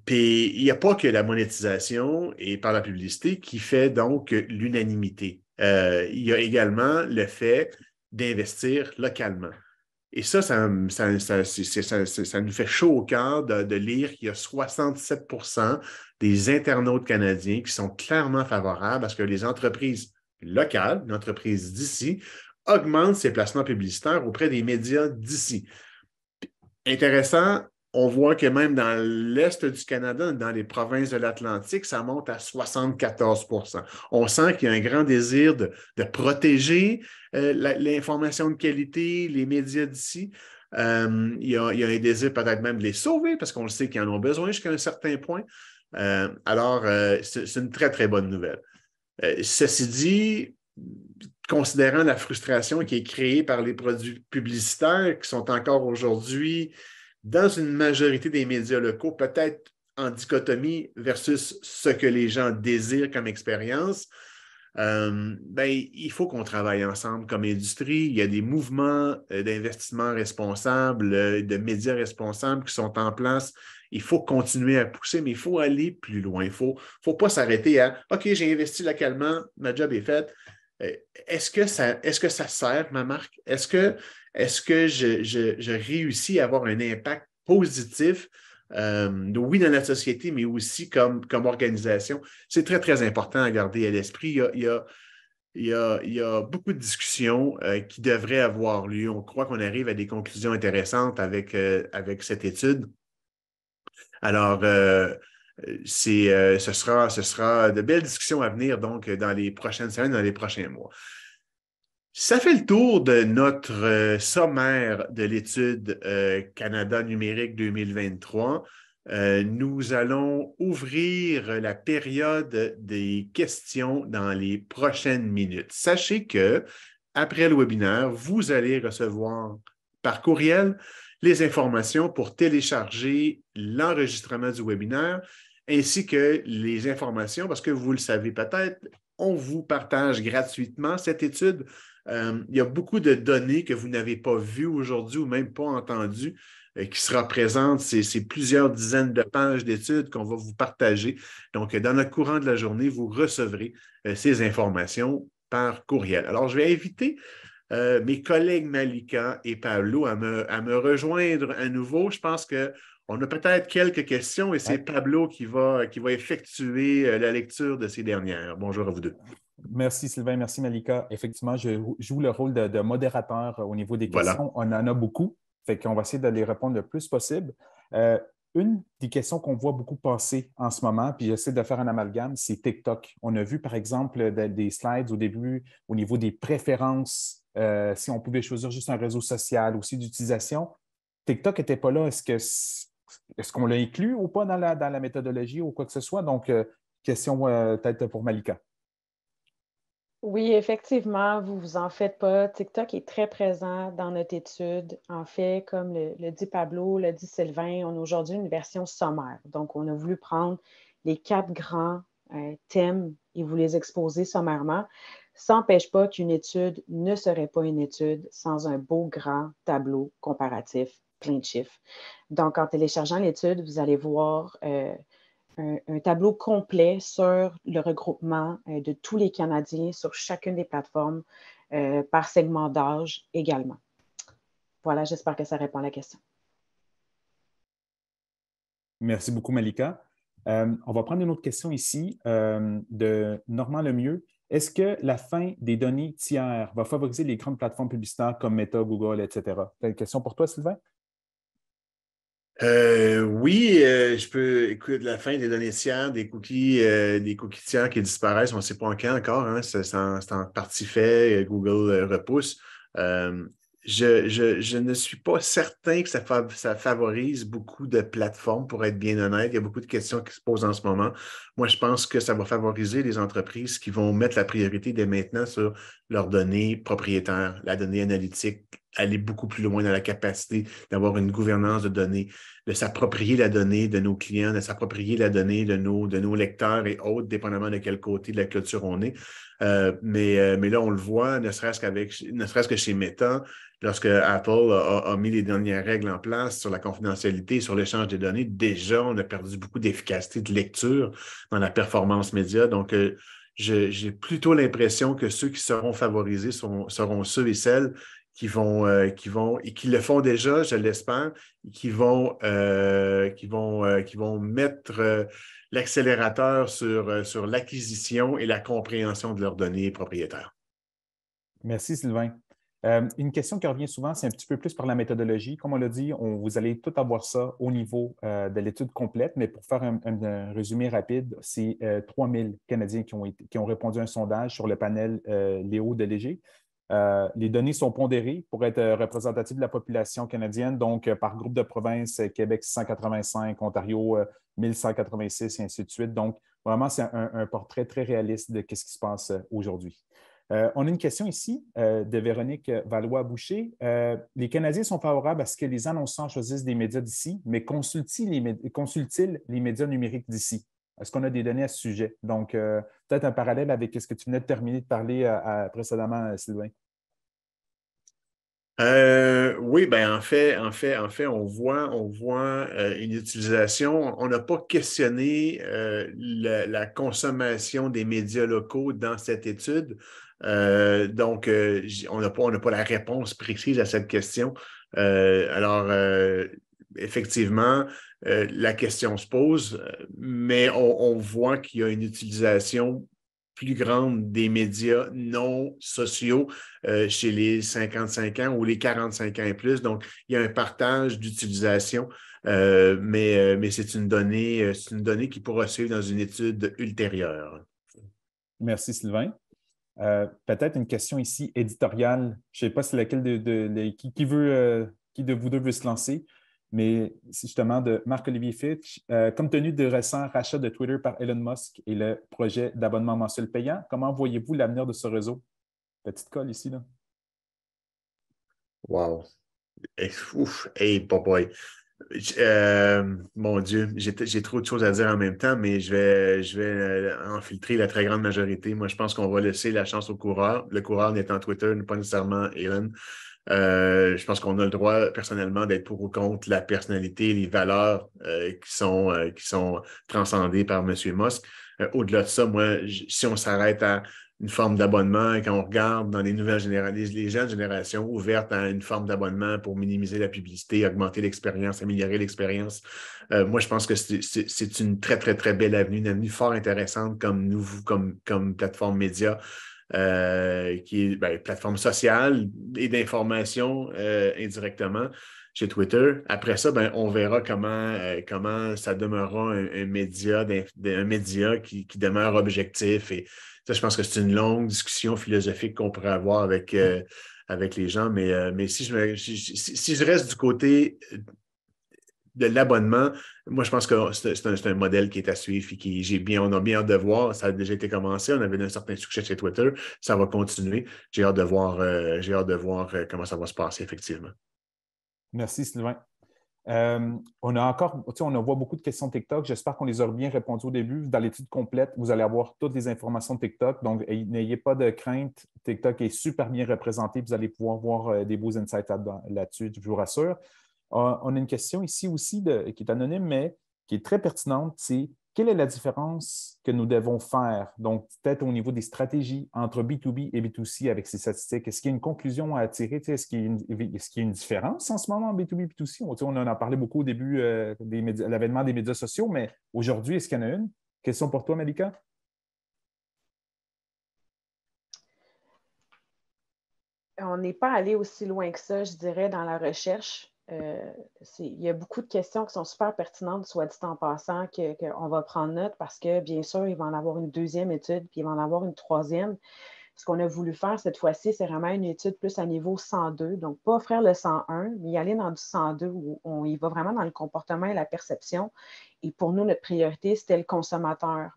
Puis, il n'y a pas que la monétisation et par la publicité qui fait donc l'unanimité. Il y a également le fait d'investir localement. Et ça nous fait chaud au cœur de lire qu'il y a 67% des internautes canadiens qui sont clairement favorables à ce que les entreprises locales, une entreprise d'ici, augmentent ses placements publicitaires auprès des médias d'ici. Intéressant, on voit que même dans l'Est du Canada, dans les provinces de l'Atlantique, ça monte à 74%. On sent qu'il y a un grand désir de protéger l'information de qualité, les médias d'ici. Il y a un désir peut-être même de les sauver parce qu'on le sait qu'ils en ont besoin jusqu'à un certain point. Alors, c'est une très, très bonne nouvelle. Ceci dit, considérant la frustration qui est créée par les produits publicitaires qui sont encore aujourd'hui dans une majorité des médias locaux, peut-être en dichotomie versus ce que les gens désirent comme expérience, il faut qu'on travaille ensemble comme industrie. Il y a des mouvements d'investissement responsables, de médias responsables qui sont en place. Il faut continuer à pousser, mais il faut aller plus loin. Il ne faut pas s'arrêter à « OK, j'ai investi localement, ma job est faite. Est-ce que ça sert, ma marque? Est-ce que je réussis à avoir un impact positif, oui, dans la société, mais aussi comme organisation? » C'est très, très important à garder à l'esprit. Il y a beaucoup de discussions qui devraient avoir lieu. On croit qu'on arrive à des conclusions intéressantes avec cette étude. Alors, ce sera de belles discussions à venir, donc, dans les prochaines semaines, dans les prochains mois. Ça fait le tour de notre sommaire de l'étude Canada numérique 2023. Nous allons ouvrir la période des questions dans les prochaines minutes. Sachez que après le webinaire, vous allez recevoir par courriel les informations pour télécharger l'enregistrement du webinaire ainsi que les informations, parce que vous le savez peut-être, on vous partage gratuitement cette étude. Il y a beaucoup de données que vous n'avez pas vues aujourd'hui ou même pas entendues qui sera présente. C'est plusieurs dizaines de pages d'études qu'on va vous partager. Donc, dans le courant de la journée, vous recevrez ces informations par courriel. Alors, je vais inviter mes collègues Malika et Pablo à me rejoindre à nouveau. Je pense qu'on a peut-être quelques questions et c'est Pablo qui va effectuer la lecture de ces dernières. Bonjour à vous deux. Merci Sylvain, merci Malika. Effectivement, je joue le rôle de modérateur au niveau des questions. Voilà. On en a beaucoup, fait qu'on va essayer de les répondre le plus possible. Une des questions qu'on voit beaucoup passer en ce moment, puis j'essaie de faire un amalgame, c'est TikTok. On a vu, par exemple, des slides au début au niveau des préférences, si on pouvait choisir juste un réseau social, aussi d'utilisation. TikTok n'était pas là. Est-ce qu'on l'a inclus ou pas dans la méthodologie ou quoi que ce soit? Donc, question peut-être pour Malika. Oui, effectivement, vous vous en faites pas. TikTok est très présent dans notre étude. En fait, comme le dit Pablo, le dit Sylvain, on a aujourd'hui une version sommaire. Donc, on a voulu prendre les 4 grands thèmes et vous les exposer sommairement. Ça n'empêche pas qu'une étude ne serait pas une étude sans un beau grand tableau comparatif, plein de chiffres. Donc, en téléchargeant l'étude, vous allez voir un tableau complet sur le regroupement de tous les Canadiens sur chacune des plateformes par segment d'âge également. Voilà, j'espère que ça répond à la question. Merci beaucoup, Malika. On va prendre une autre question ici de Normand Lemieux. Est-ce que la fin des données tiers va favoriser les grandes plateformes publicitaires comme Meta, Google, etc.? C'est une question pour toi, Sylvain? Oui, je peux. Écoute, la fin des données tiers, des cookies tiers qui disparaissent, on ne sait pas en quand encore, hein, c'est en partie fait, Google repousse. Euh, je ne suis pas certain que ça favorise beaucoup de plateformes, pour être bien honnête. Il y a beaucoup de questions qui se posent en ce moment. Moi, je pense que ça va favoriser les entreprises qui vont mettre la priorité dès maintenant sur leurs données propriétaires, la donnée analytique, aller beaucoup plus loin dans la capacité d'avoir une gouvernance de données, de s'approprier la donnée de nos clients, de s'approprier la donnée de nos lecteurs et autres, dépendamment de quel côté de la clôture on est. Mais là, on le voit, ne serait-ce que chez Meta, lorsque Apple a mis les dernières règles en place sur la confidentialité, sur l'échange des données, déjà, on a perdu beaucoup d'efficacité de lecture dans la performance média. Donc, j'ai plutôt l'impression que ceux qui seront favorisés seront ceux et celles qui vont, et qui le font déjà, je l'espère, qui vont mettre l'accélérateur sur l'acquisition et la compréhension de leurs données propriétaires. Merci, Sylvain. Une question qui revient souvent, c'est un petit peu plus par la méthodologie. Comme on l'a dit, vous allez tout avoir ça au niveau de l'étude complète, mais pour faire un résumé rapide, c'est 3000 Canadiens qui ont répondu à un sondage sur le panel Léo de Léger. Les données sont pondérées pour être représentatives de la population canadienne, donc par groupe de provinces, Québec 685, Ontario 1186 et ainsi de suite. Donc, vraiment, c'est un portrait très réaliste de ce qui se passe aujourd'hui. On a une question ici de Véronique Valois-Boucher. Les Canadiens sont favorables à ce que les annonceurs choisissent des médias d'ici, mais consultent-ils les médias numériques d'ici? Est-ce qu'on a des données à ce sujet? Donc, peut-être un parallèle avec ce que tu venais de terminer de parler précédemment, Sylvain. Oui, ben en fait, on voit une utilisation. On n'a pas questionné la consommation des médias locaux dans cette étude. Donc, on n'a pas la réponse précise à cette question. Effectivement, la question se pose, mais on voit qu'il y a une utilisation plus grande des médias non sociaux chez les 55 ans ou les 45 ans et plus. Donc, il y a un partage d'utilisation, mais c'est une donnée qui pourra suivre dans une étude ultérieure. Merci, Sylvain. Peut-être une question ici éditoriale. Je ne sais pas si laquelle qui de vous deux veut se lancer, mais c'est justement de Marc-Olivier Fitch. Compte tenu de récents rachats de Twitter par Elon Musk et le projet d'abonnement mensuel payant, comment voyez-vous l'avenir de ce réseau? Petite colle ici, là. Wow. Hey, boy. Mon Dieu, j'ai trop de choses à dire en même temps, mais je vais infiltrer la très grande majorité. Moi, je pense qu'on va laisser la chance au coureur. Le coureur n'étant Twitter, pas nécessairement Elon. Je pense qu'on a le droit, personnellement, d'être pour ou contre la personnalité, les valeurs qui sont transcendées par M. Musk. Au-delà de ça, moi, si on s'arrête à une forme d'abonnement, et quand on regarde dans les nouvelles générations, les jeunes générations ouvertes à une forme d'abonnement pour minimiser la publicité, augmenter l'expérience, améliorer l'expérience, moi, je pense que c'est une très, très, très belle avenue, une avenue fort intéressante comme plateforme média. Qui est plateforme sociale et d'information indirectement chez Twitter. Après ça, on verra comment ça demeurera un média qui demeure objectif. Et ça, je pense que c'est une longue discussion philosophique qu'on pourrait avoir avec les gens. Mais si je reste du côté de l'abonnement, moi, je pense que c'est un modèle qui est à suivre et on a bien hâte de voir. Ça a déjà été commencé. On avait un certain succès chez Twitter. Ça va continuer. J'ai hâte de voir comment ça va se passer, effectivement. Merci, Sylvain. On voit beaucoup de questions TikTok. J'espère qu'on les a bien répondues au début. Dans l'étude complète, vous allez avoir toutes les informations de TikTok. Donc, n'ayez pas de crainte. TikTok est super bien représenté. Vous allez pouvoir voir des beaux insights là-dessus, je vous rassure. On a une question ici aussi qui est anonyme, mais qui est très pertinente. C'est quelle est la différence que nous devons faire? Donc, peut-être au niveau des stratégies entre B2B et B2C avec ces statistiques. Est-ce qu'il y a une conclusion à tirer? Est-ce qu'il y a une différence en ce moment en B2B et B2C? On en a parlé beaucoup au début de l'avènement des médias sociaux, mais aujourd'hui, est-ce qu'il y en a une? Question pour toi, Malika? On n'est pas allé aussi loin que ça, je dirais, dans la recherche. Il y a beaucoup de questions qui sont super pertinentes, soit dit en passant, qu'on va prendre note parce que, bien sûr, il va en avoir une deuxième étude, puis il va en avoir une troisième. Ce qu'on a voulu faire cette fois-ci, c'est vraiment une étude plus à niveau 102, donc pas offrir le 101, mais y aller dans du 102 où on y va vraiment dans le comportement et la perception. Et pour nous, notre priorité, c'était le consommateur.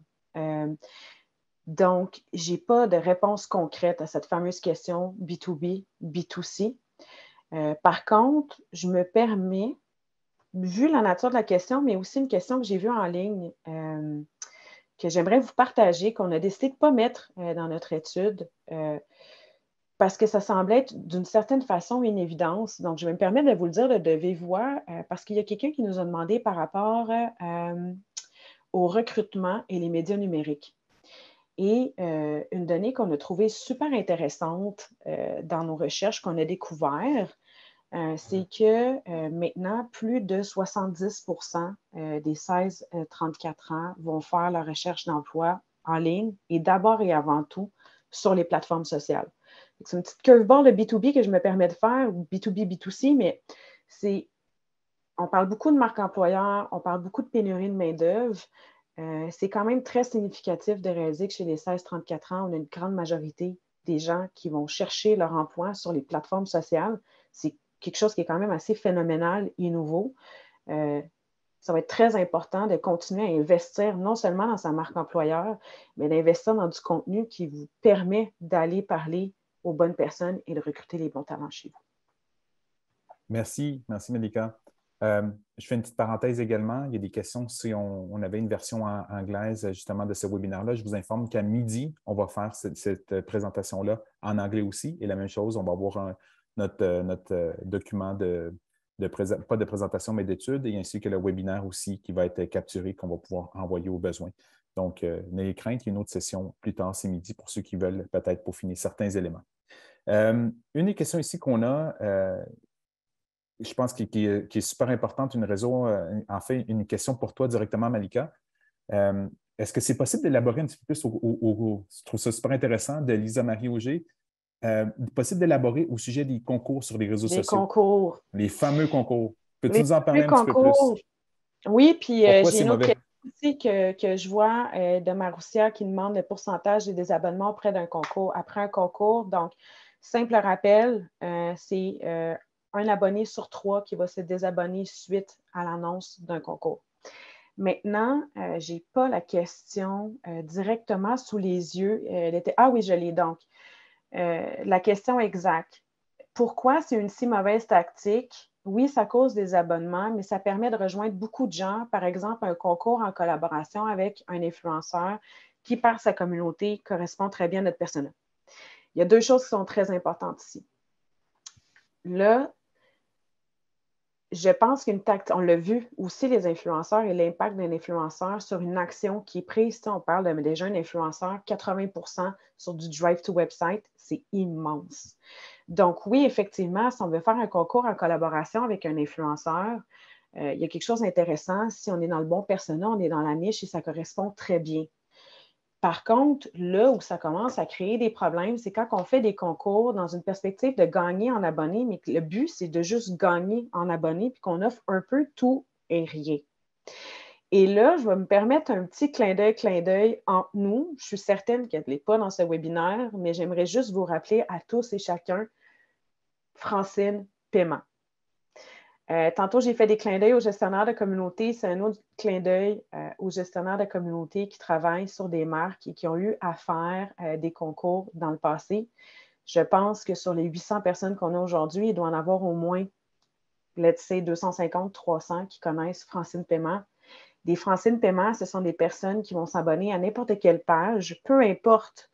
Donc, je n'ai pas de réponse concrète à cette fameuse question B2B, B2C. Par contre, je me permets, vu la nature de la question, mais aussi une question que j'ai vue en ligne, que j'aimerais vous partager, qu'on a décidé de ne pas mettre dans notre étude, parce que ça semblait être d'une certaine façon une évidence. Donc, je vais me permettre de vous le dire de vive voix, parce qu'il y a quelqu'un qui nous a demandé par rapport au recrutement et les médias numériques. Et une donnée qu'on a trouvée super intéressante dans nos recherches qu'on a découvert, c'est que maintenant, plus de 70% des 16-34 ans vont faire leur recherche d'emploi en ligne et d'abord et avant tout sur les plateformes sociales. C'est une petite curveball de B2B que je me permets de faire, ou B2B, B2C, mais on parle beaucoup de marque employeur, on parle beaucoup de pénurie de main-d'œuvre. C'est quand même très significatif de réaliser que chez les 16-34 ans, on a une grande majorité des gens qui vont chercher leur emploi sur les plateformes sociales. C'est quelque chose qui est quand même assez phénoménal et nouveau. Ça va être très important de continuer à investir non seulement dans sa marque employeur, mais d'investir dans du contenu qui vous permet d'aller parler aux bonnes personnes et de recruter les bons talents chez vous. Merci, Malika. Je fais une petite parenthèse également. Il y a des questions si on avait une version anglaise justement de ce webinaire-là. Je vous informe qu'à midi, on va faire cette présentation-là en anglais aussi. Et la même chose, on va avoir notre document pas de présentation, mais d'études, et ainsi que le webinaire aussi qui va être capturé, qu'on va pouvoir envoyer au besoin. Donc, n'ayez crainte, il y a une autre session plus tard ce midi pour ceux qui veulent peut-être peaufiner certains éléments. Une des questions ici qu'on a, je pense qui est super importante, en fait, une question pour toi directement, Malika. Est-ce que c'est possible d'élaborer un petit peu plus je trouve ça super intéressant, de Lisa-Marie Auger, possible d'élaborer au sujet des concours sur les réseaux sociaux? Les concours. Les fameux concours. Peux-tu nous en parler un petit peu plus? Oui, puis Pourquoi j'ai une autre question aussi que je vois de Maroussia qui demande le pourcentage des désabonnements après un concours. Donc, simple rappel, c'est un abonné sur 3 qui va se désabonner suite à l'annonce d'un concours. Maintenant, je n'ai pas la question directement sous les yeux. Ah oui, je l'ai donc. La question exacte. Pourquoi c'est une si mauvaise tactique? Oui, ça cause des abonnements, mais ça permet de rejoindre beaucoup de gens. Par exemple, un concours en collaboration avec un influenceur qui, par sa communauté, correspond très bien à notre persona. Il y a 2 choses qui sont très importantes ici. Là, je pense qu'une tactique, on l'a vu aussi, les influenceurs et l'impact d'un influenceur sur une action qui est prise. On parle des jeunes influenceurs, 80% sur du drive to website, c'est immense. Donc, oui, effectivement, si on veut faire un concours en collaboration avec un influenceur, il y a quelque chose d'intéressant. Si on est dans le bon persona, on est dans la niche et ça correspond très bien. Par contre, là où ça commence à créer des problèmes, c'est quand on fait des concours dans une perspective de gagner en abonnés, mais que le but, c'est de juste gagner en abonnés puis qu'on offre un peu tout et rien. Et là, je vais me permettre un petit clin d'œil entre nous. Je suis certaine qu'elle n'est pas dans ce webinaire, mais j'aimerais juste vous rappeler à tous et chacun Francine Paiement. Tantôt, j'ai fait des clins d'œil aux gestionnaires de communauté. C'est un autre clin d'œil aux gestionnaires de communauté qui travaillent sur des marques et qui ont eu à faire des concours dans le passé. Je pense que sur les 800 personnes qu'on a aujourd'hui, il doit en avoir au moins, let's say, 250, 300 qui connaissent Francine Paiement. Des Francine Paiement, ce sont des personnes qui vont s'abonner à n'importe quelle page, peu importe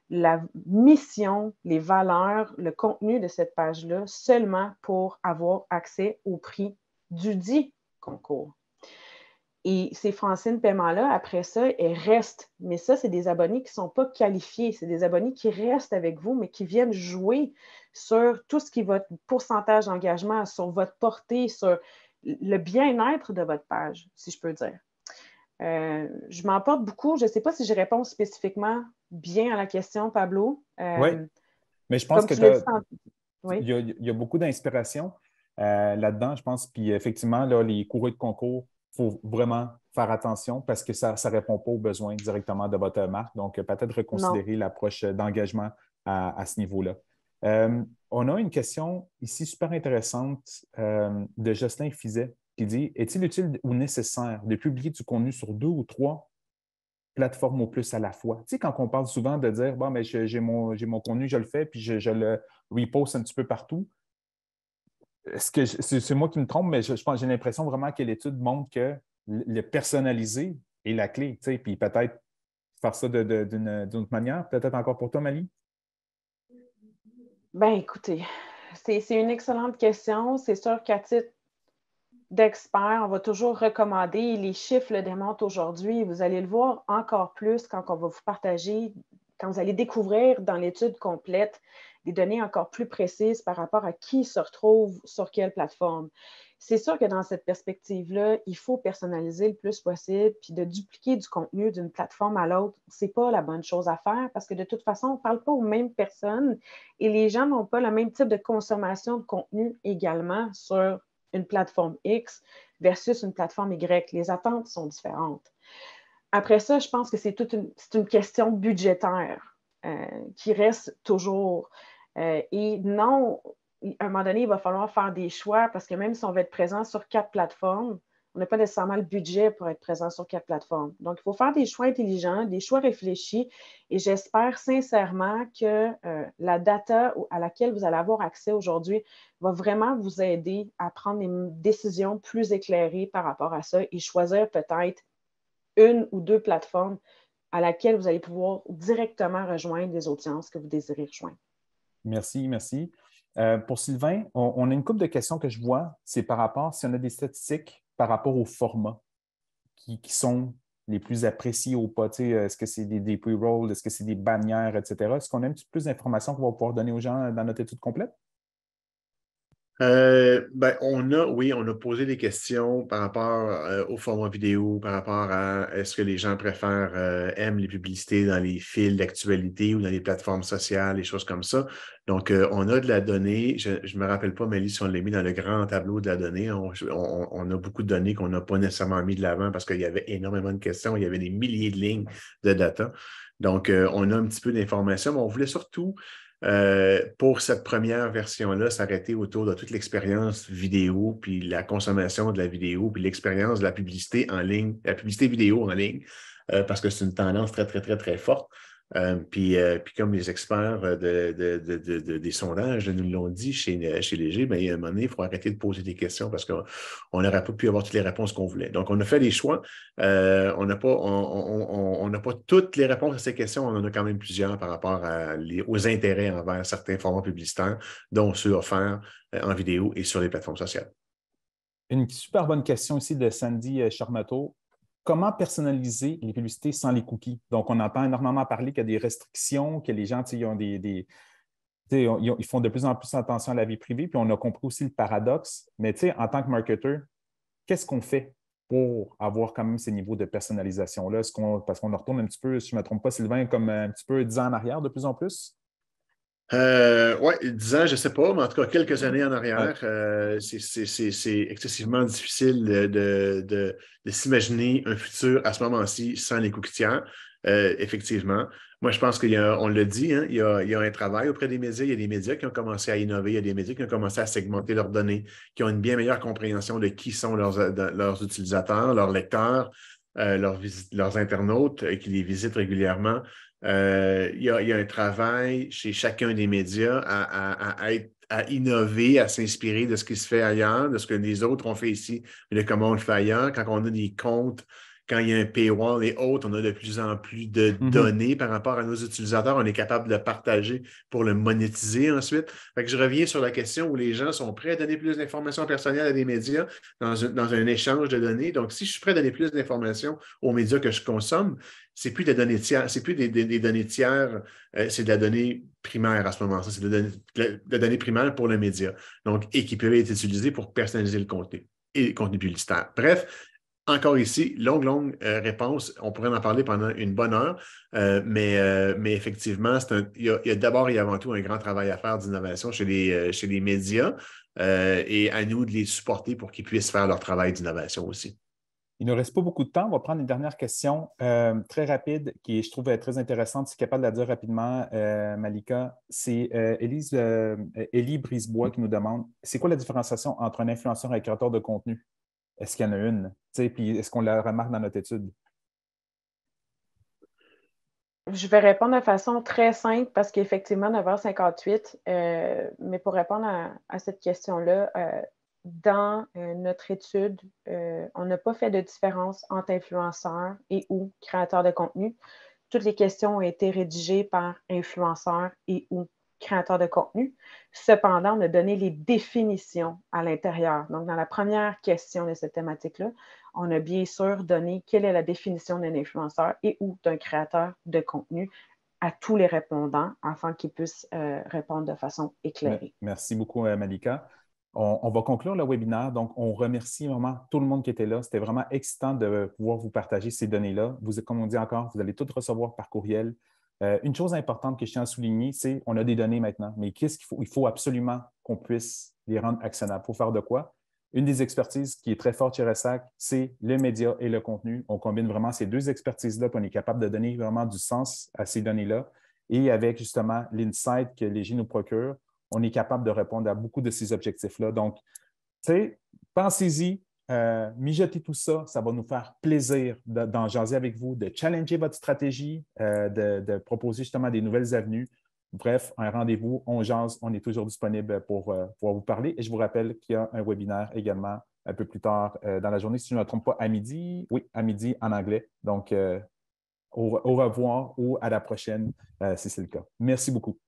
la mission, les valeurs, le contenu de cette page-là, seulement pour avoir accès au prix du dit concours. Et ces Francine Paiement-là, après ça, elles restent. Mais ça, c'est des abonnés qui ne sont pas qualifiés. C'est des abonnés qui restent avec vous, mais qui viennent jouer sur tout ce qui est votre pourcentage d'engagement, sur votre portée, sur le bien-être de votre page, si je peux dire. Je m'emporte beaucoup. Je ne sais pas si je réponds spécifiquement bien à la question, Pablo. Oui, mais je pense que oui. il y a beaucoup d'inspiration là-dedans, je pense. Puis effectivement, là, les coureurs de concours, il faut vraiment faire attention parce que ça ne répond pas aux besoins directement de votre marque. Donc, peut-être reconsidérer l'approche d'engagement à ce niveau-là. On a une question ici super intéressante de Jocelyn Fizet qui dit: est-il utile ou nécessaire de publier du contenu sur 2 ou 3 plateformes au plus à la fois? Tu sais, quand on parle souvent de dire, bon, mais j'ai mon contenu, je le fais, puis je le reposte un petit peu partout. Est-ce que c'est moi qui me trompe, mais je pense, j'ai l'impression vraiment que l'étude montre que le personnalisé est la clé, tu sais, puis peut-être faire ça d'une autre manière. Peut-être encore pour toi, Mali? Bien, écoutez, c'est une excellente question. C'est sûr qu'à titre d'expert, on va toujours recommander. Les chiffres le démontrent aujourd'hui. Vous allez le voir encore plus quand on va vous partager, quand vous allez découvrir dans l'étude complète des données encore plus précises par rapport à qui se retrouve sur quelle plateforme. C'est sûr que dans cette perspective-là, il faut personnaliser le plus possible, puis de dupliquer du contenu d'une plateforme à l'autre, ce n'est pas la bonne chose à faire parce que de toute façon, on ne parle pas aux mêmes personnes et les gens n'ont pas le même type de consommation de contenu également sur une plateforme X versus une plateforme Y. Les attentes sont différentes. Après ça, je pense que c'est une question budgétaire qui reste toujours. Et non, à un moment donné, il va falloir faire des choix parce que même si on veut être présent sur 4 plateformes, on n'a pas nécessairement le budget pour être présent sur 4 plateformes. Donc, il faut faire des choix intelligents, des choix réfléchis et j'espère sincèrement que la data à laquelle vous allez avoir accès aujourd'hui va vraiment vous aider à prendre des décisions plus éclairées par rapport à ça et choisir peut-être 1 ou 2 plateformes à laquelle vous allez pouvoir directement rejoindre les audiences que vous désirez rejoindre. Merci, merci. Pour Sylvain, on a une couple de questions que je vois. C'est par rapport, si on a des statistiques par rapport aux formats qui sont les plus appréciés ou pas. Est-ce que c'est des pre-rolls, est-ce que c'est des bannières, etc. Est-ce qu'on a un petit peu plus d'informations qu'on va pouvoir donner aux gens dans notre étude complète? On a posé des questions par rapport au format vidéo, par rapport à est-ce que les gens préfèrent, aiment les publicités dans les fils d'actualité ou dans les plateformes sociales, des choses comme ça. Donc, on a de la donnée. Je ne me rappelle pas, Mélie, si on l'a mis dans le grand tableau de la donnée. On a beaucoup de données qu'on n'a pas nécessairement mis de l'avant parce qu'il y avait énormément de questions. Il y avait des milliers de lignes de data. Donc, on a un petit peu d'informations, mais on voulait surtout pour cette première version-là, s'arrêter autour de toute l'expérience vidéo, puis la consommation de la vidéo, puis l'expérience de la publicité en ligne, la publicité vidéo en ligne, parce que c'est une tendance très, très, très, très forte. Puis comme les experts des sondages nous l'ont dit chez Léger, bien, à un moment donné, il faut arrêter de poser des questions parce qu'on n'aurait pas pu avoir toutes les réponses qu'on voulait. Donc, on a fait des choix. On n'a pas toutes les réponses à ces questions. On en a quand même plusieurs par rapport aux intérêts envers certains formats publicitaires, dont ceux offerts en vidéo et sur les plateformes sociales. Une super bonne question ici de Sandy Charmato. Comment personnaliser les publicités sans les cookies? Donc, on entend énormément parler qu'il y a des restrictions, que les gens ils ont ils font de plus en plus attention à la vie privée, puis on a compris aussi le paradoxe. Mais en tant que marketeur, qu'est-ce qu'on fait pour avoir quand même ces niveaux de personnalisation-là? Parce qu'on retourne un petit peu, si je ne me trompe pas, Sylvain, comme un petit peu 10 ans en arrière de plus en plus? Oui, 10 ans, je ne sais pas, mais en tout cas, quelques années en arrière, c'est excessivement difficile de s'imaginer un futur à ce moment-ci sans les cookies tiers, effectivement. Moi, je pense on l'a dit, hein, il y a un travail auprès des médias. Il y a des médias qui ont commencé à innover, il y a des médias qui ont commencé à segmenter leurs données, qui ont une bien meilleure compréhension de qui sont leurs utilisateurs, leurs lecteurs, leurs internautes qui les visitent régulièrement. Il y a un travail chez chacun des médias à innover, à s'inspirer de ce qui se fait ailleurs, de ce que les autres ont fait ici, et de comment on le fait ailleurs. Quand on a des comptes, quand il y a un paywall et autres, on a de plus en plus de données par rapport à nos utilisateurs. On est capable de le partager pour le monétiser ensuite. Fait que je reviens sur la question où les gens sont prêts à donner plus d'informations personnelles à des médias dans un échange de données. Donc, si je suis prêt à donner plus d'informations aux médias que je consomme, c'est plus des données tiers, c'est plus des données tiers, c'est de la donnée primaire à ce moment-là. C'est de la donnée primaire pour le média. Donc, et qui peut être utilisée pour personnaliser le contenu et le contenu publicitaire. Bref, encore ici, longue réponse. On pourrait en parler pendant une bonne heure, mais effectivement, il y a d'abord et avant tout un grand travail à faire d'innovation chez les médias et à nous de les supporter pour qu'ils puissent faire leur travail d'innovation aussi. Il ne nous reste pas beaucoup de temps. On va prendre une dernière question très rapide qui, je trouve, très intéressante. Si tu es capable de la dire rapidement, Malika, c'est Élie Brisebois qui nous demande c'est quoi la différenciation entre un influenceur et un créateur de contenu? Est-ce qu'il y en a une? Puis est-ce qu'on la remarque dans notre étude? Je vais répondre de façon très simple parce qu'effectivement, 9h58, mais pour répondre à cette question-là, dans notre étude, on n'a pas fait de différence entre influenceurs et ou créateurs de contenu. Toutes les questions ont été rédigées par influenceurs et ou créateurs de contenu. Cependant, on a donné les définitions à l'intérieur. Donc, dans la première question de cette thématique-là, on a bien sûr donné quelle est la définition d'un influenceur et ou d'un créateur de contenu à tous les répondants afin qu'ils puissent répondre de façon éclairée. Merci beaucoup, Malika. On va conclure le webinaire. Donc, on remercie vraiment tout le monde qui était là. C'était vraiment excitant de pouvoir vous partager ces données-là. Comme on dit encore, vous allez toutes recevoir par courriel. Une chose importante que je tiens à souligner, c'est qu'on a des données maintenant, mais qu'est-ce qu'il faut? Il faut absolument qu'on puisse les rendre actionnables. Il faut faire de quoi? Une des expertises qui est très forte chez Ressac, c'est le média et le contenu. On combine vraiment ces deux expertises-là, puis on est capable de donner vraiment du sens à ces données-là. Et avec justement l'insight que Léger nous procure, on est capable de répondre à beaucoup de ces objectifs-là. Donc, tu sais, pensez-y, mijotez tout ça, ça va nous faire plaisir d'en jaser avec vous, de challenger votre stratégie, de proposer justement des nouvelles avenues. Bref, un rendez-vous, on jase, on est toujours disponible pour pouvoir vous parler. Et je vous rappelle qu'il y a un webinaire également un peu plus tard dans la journée, si je ne me trompe pas, à midi. Oui, à midi en anglais. Donc, au revoir ou à la prochaine, si c'est le cas. Merci beaucoup.